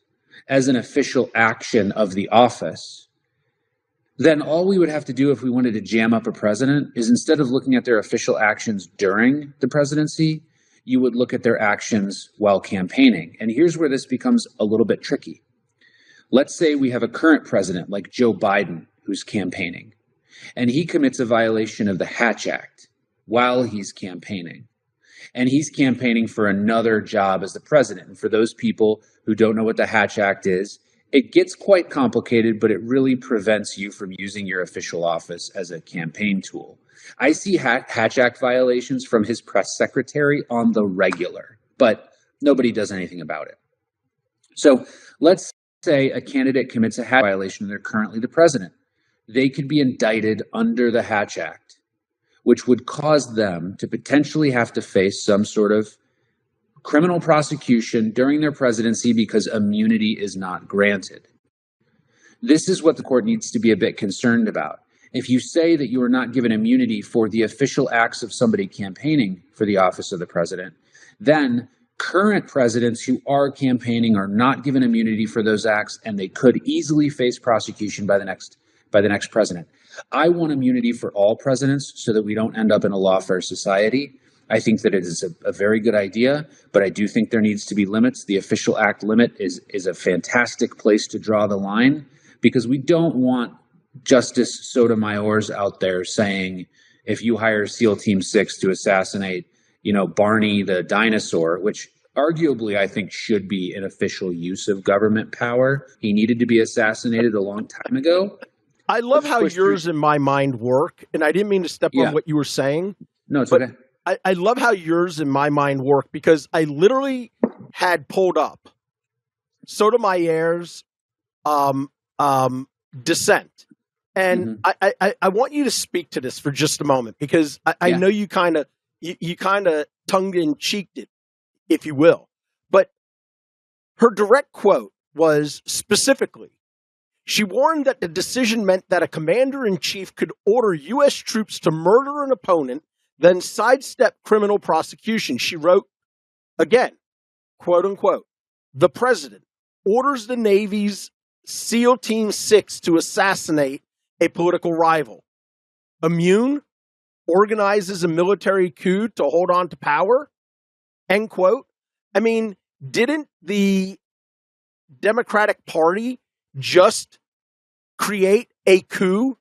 as an official action of the office, then all we would have to do if we wanted to jam up a president is, instead of looking at their official actions during the presidency, you would look at their actions while campaigning. And here's where this becomes a little bit tricky. Let's say we have a current president like Joe Biden who's campaigning, and he commits a violation of the Hatch Act while he's campaigning. And he's campaigning for another job as the president. And for those people who don't know what the Hatch Act is, it gets quite complicated, but it really prevents you from using your official office as a campaign tool. I see Hatch Act violations from his press secretary on the regular, but nobody does anything about it. So let's say a candidate commits a Hatch violation and they're currently the president. They could be indicted under the Hatch Act, which would cause them to potentially have to face some sort of criminal prosecution during their presidency because immunity is not granted. This is what the court needs to be a bit concerned about. If you say that you are not given immunity for the official acts of somebody campaigning for the office of the president, then current presidents who are campaigning are not given immunity for those acts, and they could easily face prosecution by the next president. I want immunity for all presidents so that we don't end up in a lawfare society. I think that it is a very good idea, but I do think there needs to be limits. The official act limit is a fantastic place to draw the line, because we don't want Justice Sotomayor's out there saying, if you hire SEAL Team 6 to assassinate, Barney the dinosaur, which arguably I think should be an official use of government power. He needed to be assassinated a long time ago. I love how yours and my mind work, and I didn't mean to step on what you were saying. No, it's okay. I love how yours and my mind work, because I literally had pulled up Sotomayor's dissent. And I want you to speak to this for just a moment, because I know you kind of tongue in cheeked it, if you will. But her direct quote was specifically, she warned that the decision meant that a commander-in-chief could order U.S. troops to murder an opponent, then sidestep criminal prosecution. She wrote, again, quote unquote, the president orders the Navy's SEAL Team 6 to assassinate a political rival. Immune, organizes a military coup to hold on to power, end quote. I mean, didn't the Democratic Party just create a coup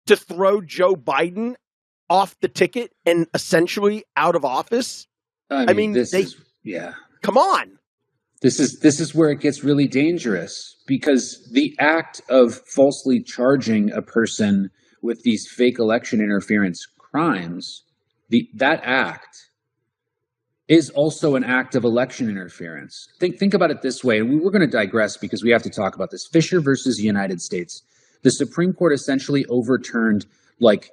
to throw Joe Biden off the ticket and essentially out of office? I mean, come on. This is where it gets really dangerous, because the act of falsely charging a person with these fake election interference crimes, that act is also an act of election interference. Think about it this way, and we're going to digress because we have to talk about this. Fisher versus the United States. The Supreme Court essentially overturned like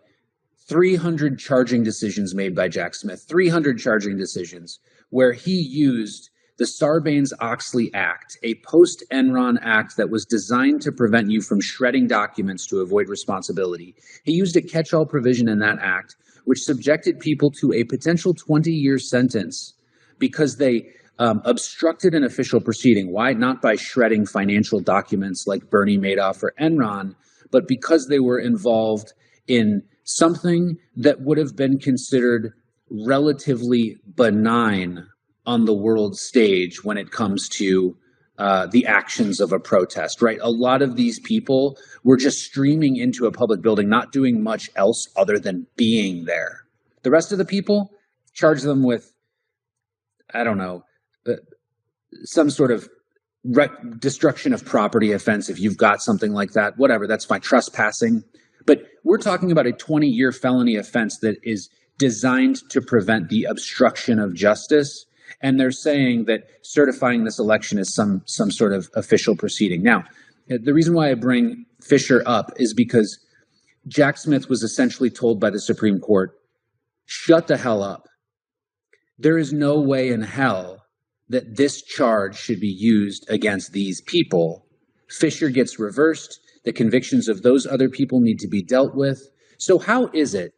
300 charging decisions made by Jack Smith, 300 charging decisions where he used the Sarbanes-Oxley Act, a post-Enron act that was designed to prevent you from shredding documents to avoid responsibility. He used a catch-all provision in that act, which subjected people to a potential 20-year sentence because they obstructed an official proceeding. Why? Not by shredding financial documents like Bernie Madoff or Enron, but because they were involved in something that would have been considered relatively benign on the world stage when it comes to the actions of a protest, right? A lot of these people were just streaming into a public building, not doing much else other than being there. The rest of the people, charge them with, I don't know, some sort of destruction of property offense if you've got something like that. Whatever, that's fine. Trespassing. But we're talking about a 20-year felony offense that is designed to prevent the obstruction of justice. And they're saying that certifying this election is some sort of official proceeding. Now, the reason why I bring Fisher up is because Jack Smith was essentially told by the Supreme Court, shut the hell up. There is no way in hell that this charge should be used against these people. Fisher gets reversed. The convictions of those other people need to be dealt with. So how is it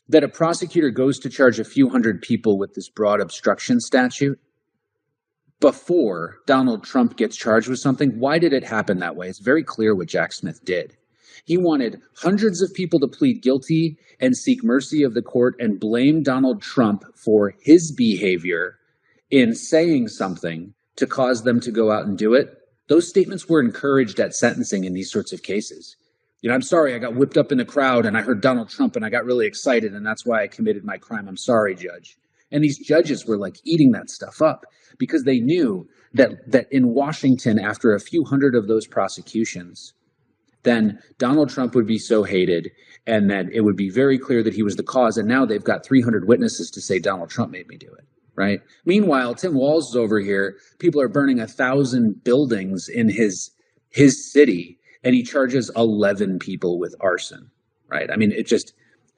that a prosecutor goes to charge a few hundred people with this broad obstruction statute before Donald Trump gets charged with something? Why did it happen that way? It's very clear what Jack Smith did. He wanted hundreds of people to plead guilty and seek mercy of the court and blame Donald Trump for his behavior in saying something to cause them to go out and do it. Those statements were encouraged at sentencing in these sorts of cases. You know, I'm sorry, I got whipped up in the crowd and I heard Donald Trump and I got really excited and that's why I committed my crime. I'm sorry, judge. And these judges were like eating that stuff up because they knew that in Washington, after a few hundred of those prosecutions, then Donald Trump would be so hated and that it would be very clear that he was the cause. And now they've got 300 witnesses to say Donald Trump made me do it, right? Meanwhile, Tim Walz is over here. People are burning 1,000 buildings in his city, and he charges 11 people with arson, right? I mean,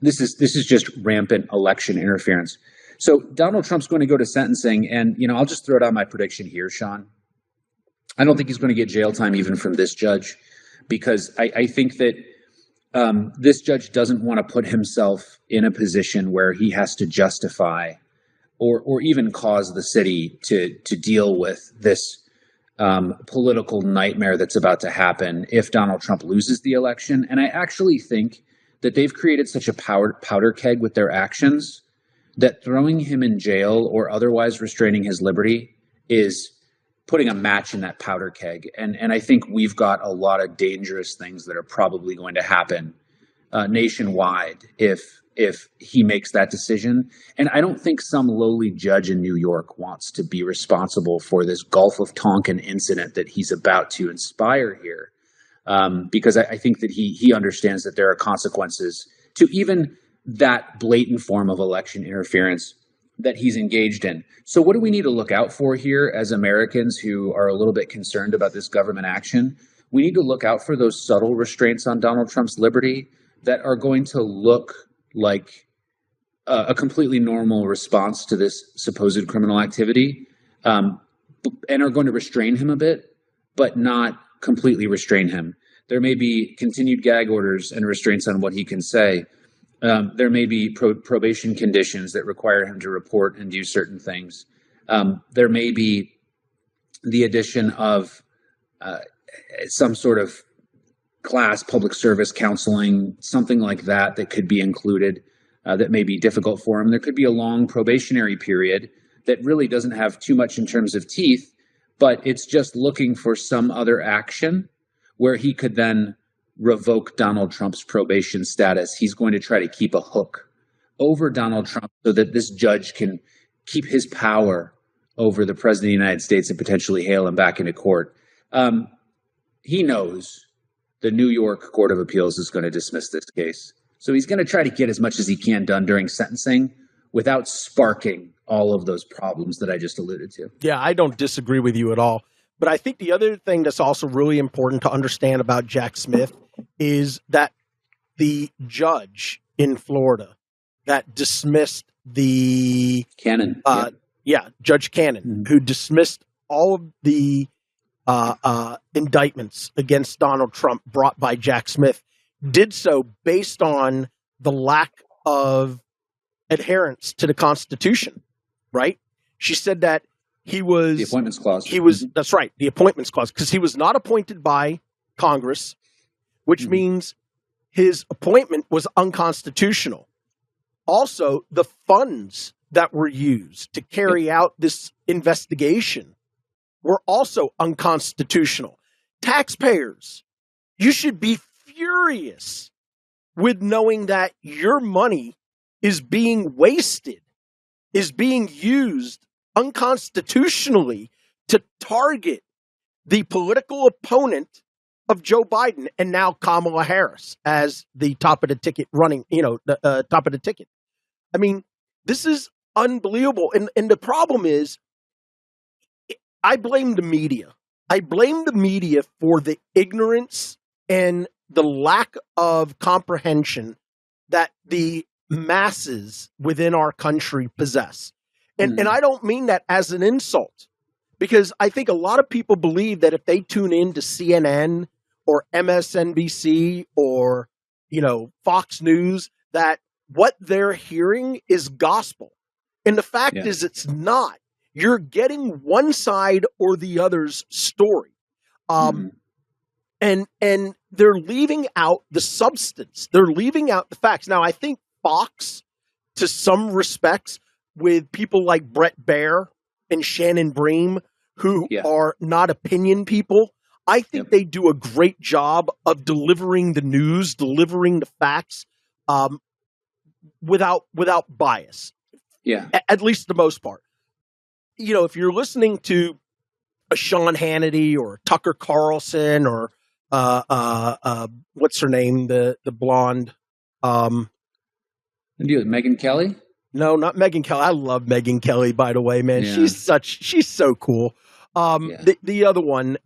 this is just rampant election interference. So Donald Trump's going to go to sentencing, and I'll just throw down my prediction here, Sean. I don't think he's going to get jail time even from this judge. because I think that this judge doesn't want to put himself in a position where he has to justify or even cause the city to deal with this political nightmare that's about to happen if Donald Trump loses the election. And I actually think that they've created such a powder keg with their actions that throwing him in jail or otherwise restraining his liberty is putting a match in that powder keg. And I think we've got a lot of dangerous things that are probably going to happen nationwide if he makes that decision. And I don't think some lowly judge in New York wants to be responsible for this Gulf of Tonkin incident that he's about to inspire here. Because I think that he understands that there are consequences to even that blatant form of election interference that he's engaged in. So what do we need to look out for here as Americans who are a little bit concerned about this government action? We need to look out for those subtle restraints on Donald Trump's liberty that are going to look like a completely normal response to this supposed criminal activity, and are going to restrain him a bit, but not completely restrain him. There may be continued gag orders and restraints on what he can say. There may be probation conditions that require him to report and do certain things. There may be the addition of some sort of class, public service counseling, something like that could be included that may be difficult for him. There could be a long probationary period that really doesn't have too much in terms of teeth, but it's just looking for some other action where he could then revoke Donald Trump's probation status. He's going to try to keep a hook over Donald Trump so that this judge can keep his power over the president of the United States and potentially hail him back into court. He knows the New York Court of Appeals is going to dismiss this case. So he's going to try to get as much as he can done during sentencing without sparking all of those problems that I just alluded to. Yeah, I don't disagree with you at all. But I think the other thing that's also really important to understand about Jack Smith is that the judge in Florida that dismissed the Cannon, Judge Cannon, who dismissed all of the indictments against Donald Trump brought by Jack Smith, did so based on the lack of adherence to the Constitution, right? She said that he was the appointments clause. That's right, the appointments clause, because he was not appointed by Congress, which means his appointment was unconstitutional. Also, the funds that were used to carry out this investigation were also unconstitutional. Taxpayers, you should be furious with knowing that your money is being wasted, is being used unconstitutionally to target the political opponent of Joe Biden and now Kamala Harris as the top of the ticket top of the ticket. I mean, this is unbelievable. And the problem is, I blame the media. I blame the media for the ignorance and the lack of comprehension that the masses within our country possess. And I don't mean that as an insult, because I think a lot of people believe that if they tune in to CNN or MSNBC or, Fox News, that what they're hearing is gospel. And the fact is it's not. You're getting one side or the other's story. And they're leaving out the substance. They're leaving out the facts. Now, I think Fox, to some respects, with people like Brett Baer and Shannon Bream, who are not opinion people, I think they do a great job of delivering the news, delivering the facts, without bias. Yeah, at least the most part. If you're listening to a Sean Hannity or Tucker Carlson or what's her name, the blonde, Megyn Kelly. No, not Megyn Kelly. I love Megyn Kelly, by the way, man. Yeah. She's so cool. The other one,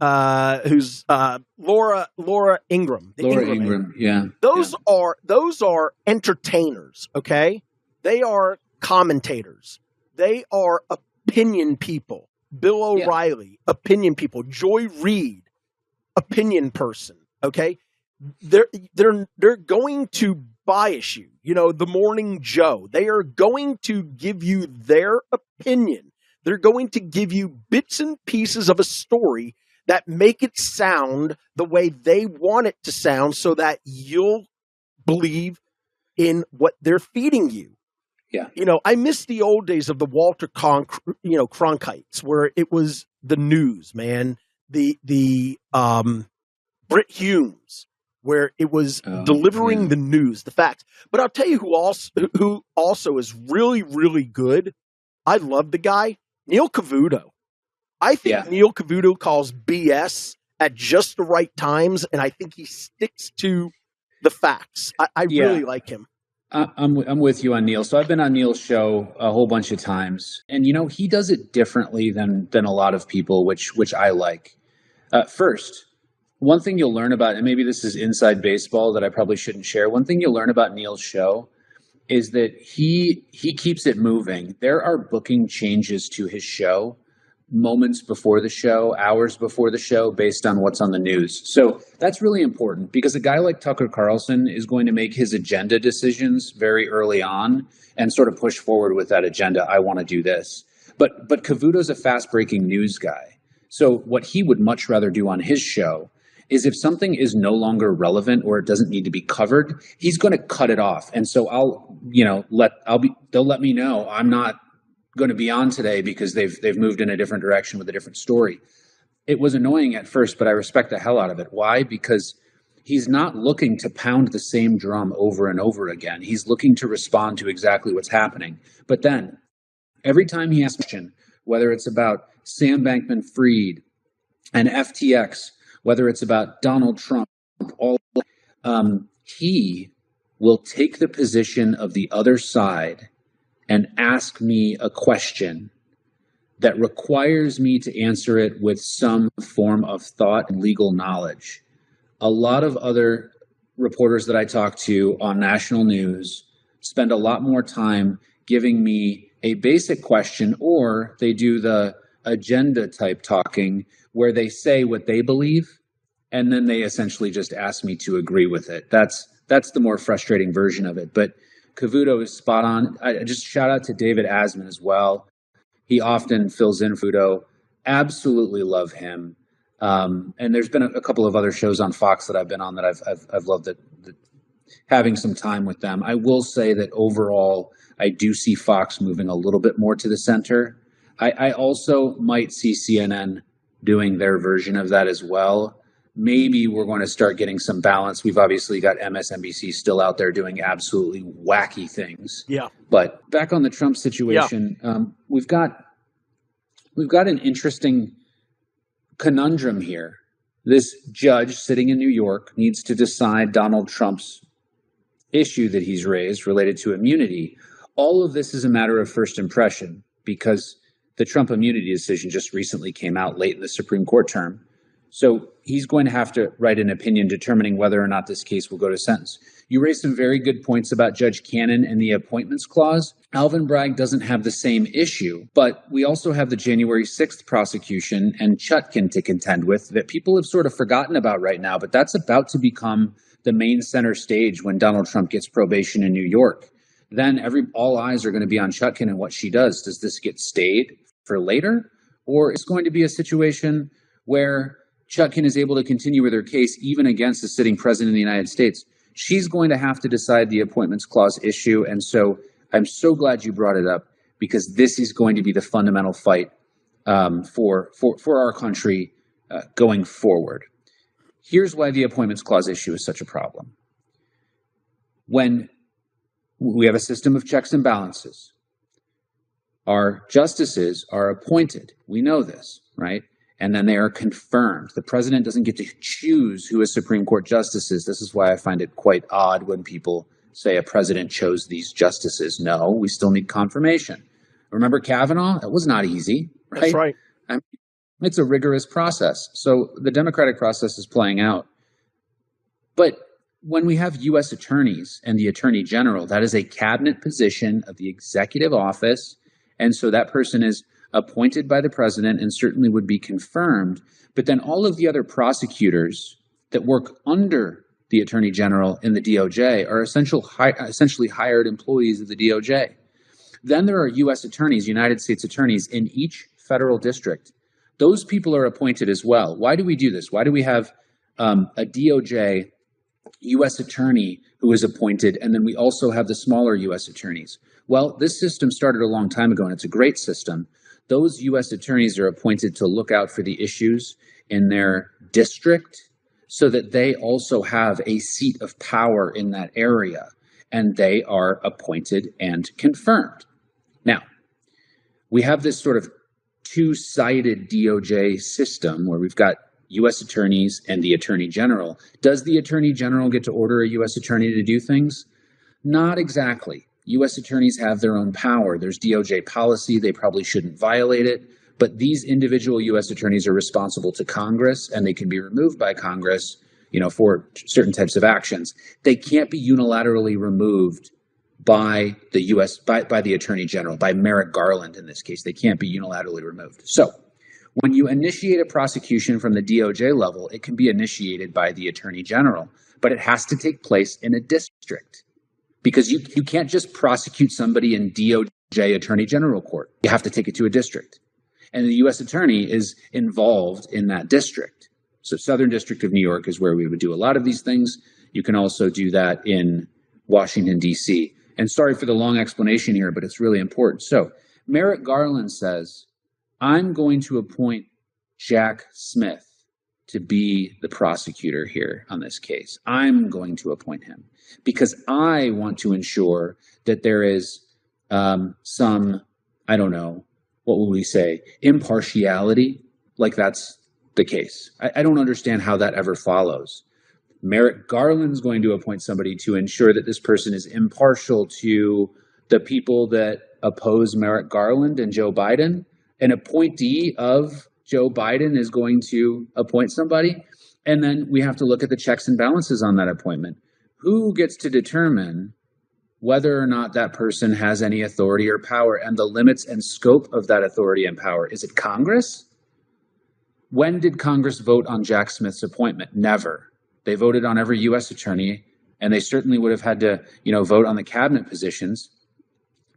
who's Laura Ingraham. Laura Ingraham, yeah. Those are entertainers, okay? They are commentators. They are opinion people. Bill O'Reilly, opinion people. Joy Reid, opinion person. Okay, they're going to bias you. You know, the Morning Joe. They are going to give you their opinion. They're going to give you bits and pieces of a story that make it sound the way they want it to sound, so that you'll believe in what they're feeding you. Yeah. You know, I miss the old days of the Walter Cronkites, where it was the news, man. The Brit Humes, where it was delivering the news, the facts. But I'll tell you who also is really, really good. I love the guy, Neil Cavuto. I think Neil Cavuto calls BS at just the right times, and I think he sticks to the facts. I really like him. I'm with you on Neil. So I've been on Neil's show a whole bunch of times, and you know, he does it differently than a lot of people, which I like. First, one thing you'll learn about, and maybe this is inside baseball that I probably shouldn't share. One thing you'll learn about Neil's show is that he keeps it moving. There are booking changes to his show moments before the show, hours before the show, based on what's on the news. So that's really important, because a guy like Tucker Carlson is going to make his agenda decisions very early on and sort of push forward with that agenda. I want to do this. But Cavuto's a fast-breaking news guy. So what he would much rather do on his show is, if something is no longer relevant or it doesn't need to be covered, he's going to cut it off. And so they'll let me know I'm not going to be on today because they've moved in a different direction with a different story. It was annoying at first, but I respect the hell out of it. Why? Because he's not looking to pound the same drum over and over again. He's looking to respond to exactly what's happening. But then every time he asks a question, whether it's about Sam Bankman-Fried and FTX, whether it's about Donald Trump, he will take the position of the other side and ask me a question that requires me to answer it with some form of thought and legal knowledge. A lot of other reporters that I talk to on national news spend a lot more time giving me a basic question, or they do the agenda type talking where they say what they believe, and then they essentially just ask me to agree with it. That's the more frustrating version of it. But Cavuto is spot on. I just shout out to David Asman as well. He often fills in Cavuto. Absolutely love him. And there's been a couple of other shows on Fox that I've been on that I've loved having some time with them. I will say that overall, I do see Fox moving a little bit more to the center. I also might see CNN doing their version of that as well. Maybe we're going to start getting some balance. We've obviously got MSNBC still out there doing absolutely wacky things. Yeah. But back on the Trump situation, we've got an interesting conundrum here. This judge sitting in New York needs to decide Donald Trump's issue that he's raised related to immunity. All of this is a matter of first impression, because the Trump immunity decision just recently came out late in the Supreme Court term. So he's going to have to write an opinion determining whether or not this case will go to sentence. You raised some very good points about Judge Cannon and the appointments clause. Alvin Bragg doesn't have the same issue, but we also have the January 6th prosecution and Chutkan to contend with that people have sort of forgotten about right now, but that's about to become the main center stage when Donald Trump gets probation in New York. Then all eyes are going to be on Chutkan and what she does. Does this get stayed for later? Or is it going to be a situation where Chutkan is able to continue with her case even against the sitting president of the United States? She's going to have to decide the appointments clause issue. And so I'm so glad you brought it up, because this is going to be the fundamental fight for our country going forward. Here's why the appointments clause issue is such a problem. When we have a system of checks and balances, our justices are appointed. We know this, right? And then they are confirmed. The president doesn't get to choose who a Supreme Court justice is. This is why I find it quite odd when people say a president chose these justices. No, we still need confirmation. Remember Kavanaugh? That was not easy, right? That's right. It's a rigorous process. So the democratic process is playing out. But when we have U.S. attorneys and the attorney general, that is a cabinet position of the executive office. And so that person is appointed by the president and certainly would be confirmed. But then all of the other prosecutors that work under the Attorney General in the DOJ are essentially hired employees of the DOJ. Then there are U.S. attorneys, United States attorneys in each federal district. Those people are appointed as well. Why do we do this? Why do we have a DOJ U.S. attorney who is appointed, and then we also have the smaller U.S. attorneys? Well, this system started a long time ago, and it's a great system. Those U.S. attorneys are appointed to look out for the issues in their district so that they also have a seat of power in that area, and they are appointed and confirmed. Now, we have this sort of two-sided DOJ system where we've got U.S. attorneys and the Attorney General. Does the Attorney General get to order a U.S. attorney to do things? Not exactly. U.S. attorneys have their own power. There's DOJ policy. They probably shouldn't violate it. But these individual U.S. attorneys are responsible to Congress, and they can be removed by Congress, for certain types of actions. They can't be unilaterally removed by the U.S. by the Attorney General, by Merrick Garland in this case. They can't be unilaterally removed. So when you initiate a prosecution from the DOJ level, it can be initiated by the Attorney General, but it has to take place in a district, because you can't just prosecute somebody in DOJ Attorney General court. You have to take it to a district. And the U.S. attorney is involved in that district. So Southern District of New York is where we would do a lot of these things. You can also do that in Washington, D.C. And sorry for the long explanation here, but it's really important. So Merrick Garland says, I'm going to appoint Jack Smith to be the prosecutor here on this case. I'm going to appoint him because I want to ensure that there is some, I don't know, what will we say, impartiality, like that's the case. I don't understand how that ever follows. Merrick Garland's going to appoint somebody to ensure that this person is impartial to the people that oppose Merrick Garland and Joe Biden. An appointee of Joe Biden is going to appoint somebody. And then we have to look at the checks and balances on that appointment. Who gets to determine whether or not that person has any authority or power and the limits and scope of that authority and power? Is it Congress? When did Congress vote on Jack Smith's appointment? Never. They voted on every U.S. attorney, and they certainly would have had to, vote on the cabinet positions,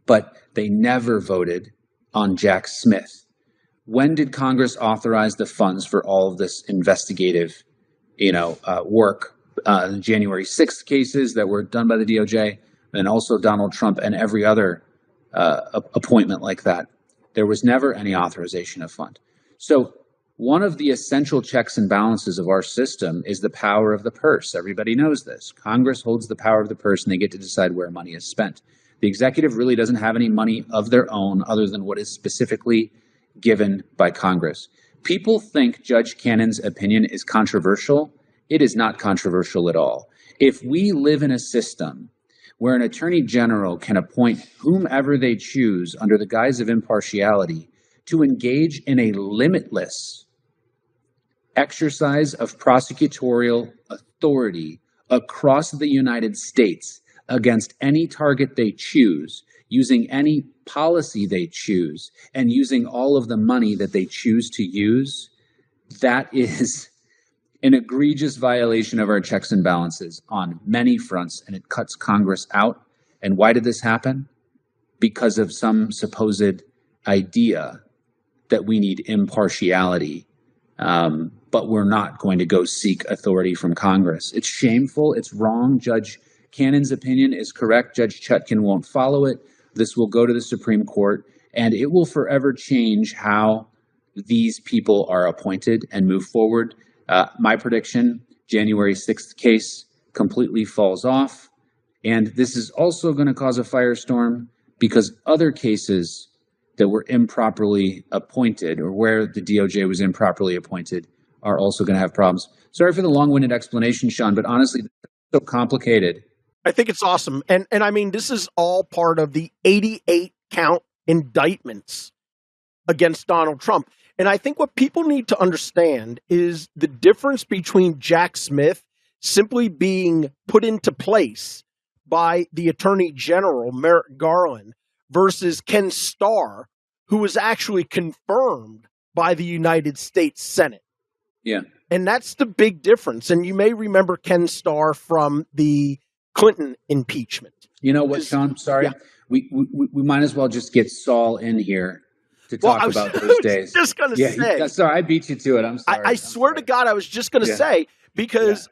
but they never voted on Jack Smith. When did Congress authorize the funds for all of this investigative, work? January 6th cases that were done by the DOJ, and also Donald Trump and every other appointment like that. There was never any authorization of fund. So one of the essential checks and balances of our system is the power of the purse. Everybody knows this. Congress holds the power of the purse, and they get to decide where money is spent. The executive really doesn't have any money of their own other than what is specifically given by Congress. People think Judge Cannon's opinion is controversial. It is not controversial at all. If we live in a system where an attorney general can appoint whomever they choose under the guise of impartiality to engage in a limitless exercise of prosecutorial authority across the United States against any target they choose, using any policy they choose, and using all of the money that they choose to use, that is an egregious violation of our checks and balances on many fronts, and it cuts Congress out. And why did this happen? Because of some supposed idea that we need impartiality, but we're not going to go seek authority from Congress. It's shameful. It's wrong. Judge Cannon's opinion is correct. Judge Chutkan won't follow it. This will go to the Supreme Court, and it will forever change how these people are appointed and move forward. My prediction, January 6th case completely falls off. And this is also going to cause a firestorm because other cases that were improperly appointed or where the DOJ was improperly appointed are also going to have problems. Sorry for the long-winded explanation, Sean, but honestly, it's so complicated. I think it's awesome. And I mean, this is all part of the 88 count indictments against Donald Trump. And I think what people need to understand is the difference between Jack Smith simply being put into place by the Attorney General, Merrick Garland, versus Ken Starr, who was actually confirmed by the United States Senate. Yeah. And that's the big difference. And you may remember Ken Starr from the Clinton impeachment. You know what, Sean? Sorry. Yeah. We might as well just get Saul in here to talk about those days. Just going to say. Sorry, I beat you to it. I'm sorry. I swear to God, I was just going to say, because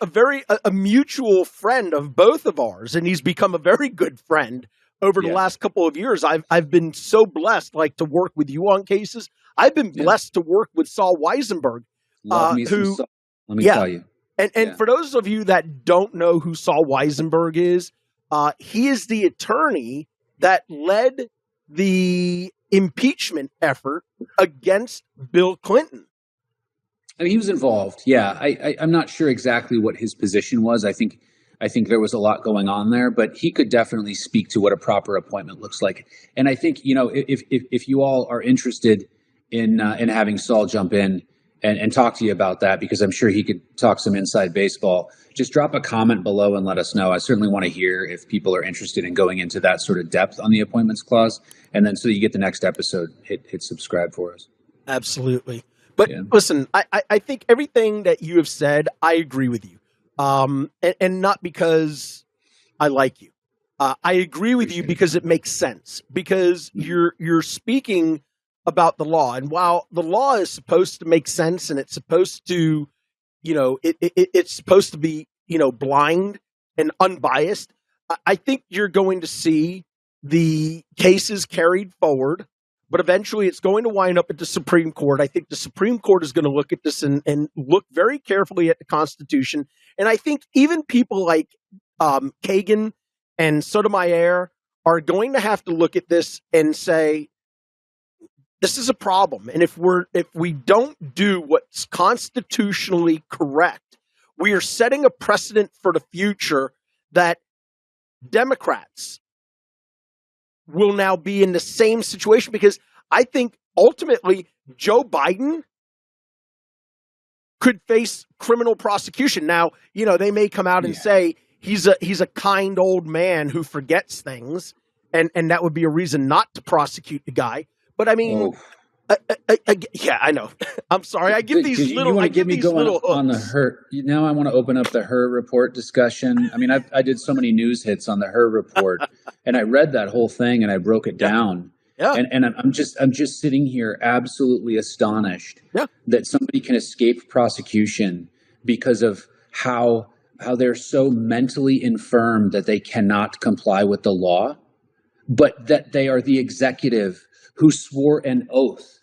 a mutual friend of both of ours, and he's become a very good friend over the last couple of years. I've been so blessed, to work with you on cases. I've been blessed to work with Saul Weisenberg. Love me some Saul. Let me tell you. And for those of you that don't know who Saul Weisenberg is, he is the attorney that led the impeachment effort against Bill Clinton. I mean, he was involved. Yeah, I'm not sure exactly what his position was. I think there was a lot going on there, but he could definitely speak to what a proper appointment looks like. And I think, if you all are interested in having Saul jump in and talk to you about that, because I'm sure he could talk some inside baseball, just drop a comment below and let us know. I certainly want to hear if people are interested in going into that sort of depth on the appointments clause. And then so you get the next episode, hit subscribe for us. Absolutely. But listen, I think everything that you have said, I agree with you. And not because I like you. I agree with you because it makes sense, because you're speaking about the law. And while the law is supposed to make sense and it's supposed to, it's supposed to be, blind and unbiased, I think you're going to see the cases carried forward, but eventually it's going to wind up at the Supreme Court. I think the Supreme Court is going to look at this and look very carefully at the Constitution. And I think even people like Kagan and Sotomayor are going to have to look at this and say, this is a problem. And if we don't do what's constitutionally correct, we are setting a precedent for the future that Democrats will now be in the same situation, because I think ultimately Joe Biden could face criminal prosecution. Now, they may come out and say he's a kind old man who forgets things, and that would be a reason not to prosecute the guy. But I mean, I know. I'm sorry. I give these little. You want to get me going on the hooks. Hur? Now I want to open up the Hur report discussion. I mean, I did so many news hits on the Hur report, and I read that whole thing and I broke it down. Yeah. And I'm just sitting here absolutely astonished that somebody can escape prosecution because of how they're so mentally infirm that they cannot comply with the law, but that they are the executive who swore an oath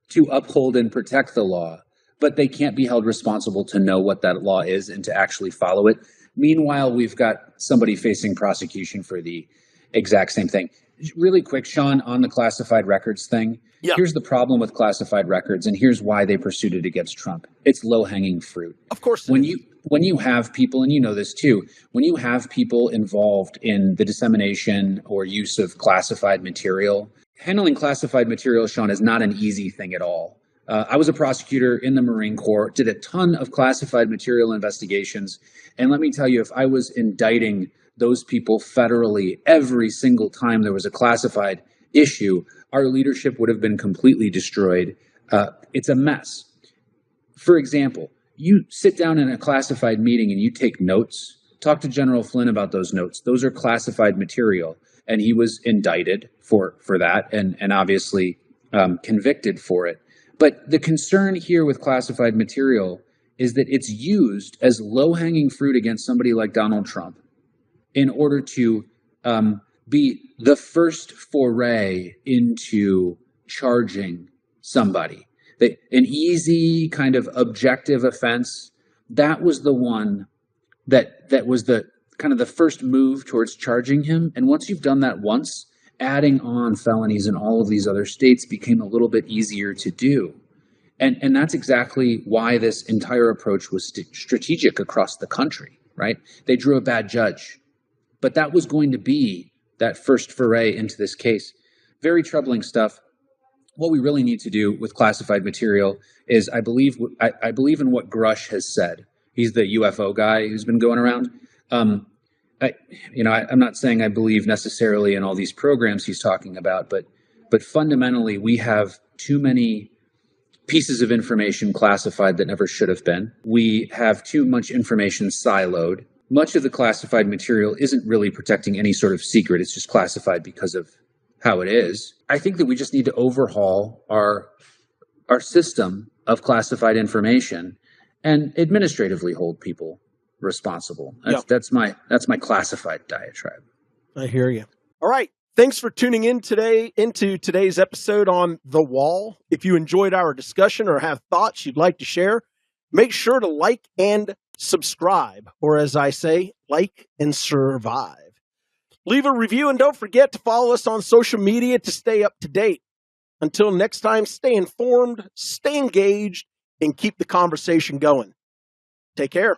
to uphold and protect the law, but they can't be held responsible to know what that law is and to actually follow it. Meanwhile, we've got somebody facing prosecution for the exact same thing. Really quick, Sean, on the classified records thing. Yeah. Here's the problem with classified records, and here's why they pursued it against Trump. It's low-hanging fruit. Of course. When you have people, and you know this too, when you have people involved in the dissemination or use of classified material, handling classified material, Sean, is not an easy thing at all. I was a prosecutor in the Marine Corps, did a ton of classified material investigations. And let me tell you, if I was indicting those people federally every single time there was a classified issue, our leadership would have been completely destroyed. It's a mess. For example, you sit down in a classified meeting and you take notes. Talk to General Flynn about those notes. Those are classified material. And he was indicted for that and obviously convicted for it. But the concern here with classified material is that it's used as low-hanging fruit against somebody like Donald Trump in order to be the first foray into charging somebody. An easy kind of objective offense, that was the one that was the kind of the first move towards charging him. And once you've done that once, adding on felonies in all of these other states became a little bit easier to do. And that's exactly why this entire approach was strategic across the country, right? They drew a bad judge, but that was going to be that first foray into this case. Very troubling stuff. What we really need to do with classified material is I believe in what Grush has said. He's the UFO guy who's been going around. I'm not saying I believe necessarily in all these programs he's talking about, but fundamentally we have too many pieces of information classified that never should have been. We have too much information siloed. Much of the classified material isn't really protecting any sort of secret. It's just classified because of how it is. I think that we just need to overhaul our system of classified information and administratively hold people responsible. That's my classified diatribe. I hear you. All right. Thanks for tuning in into today's episode on The Wall. If you enjoyed our discussion or have thoughts you'd like to share, make sure to like and subscribe, or as I say, like and survive. Leave a review and don't forget to follow us on social media to stay up to date. Until next time, stay informed, stay engaged, and keep the conversation going. Take care.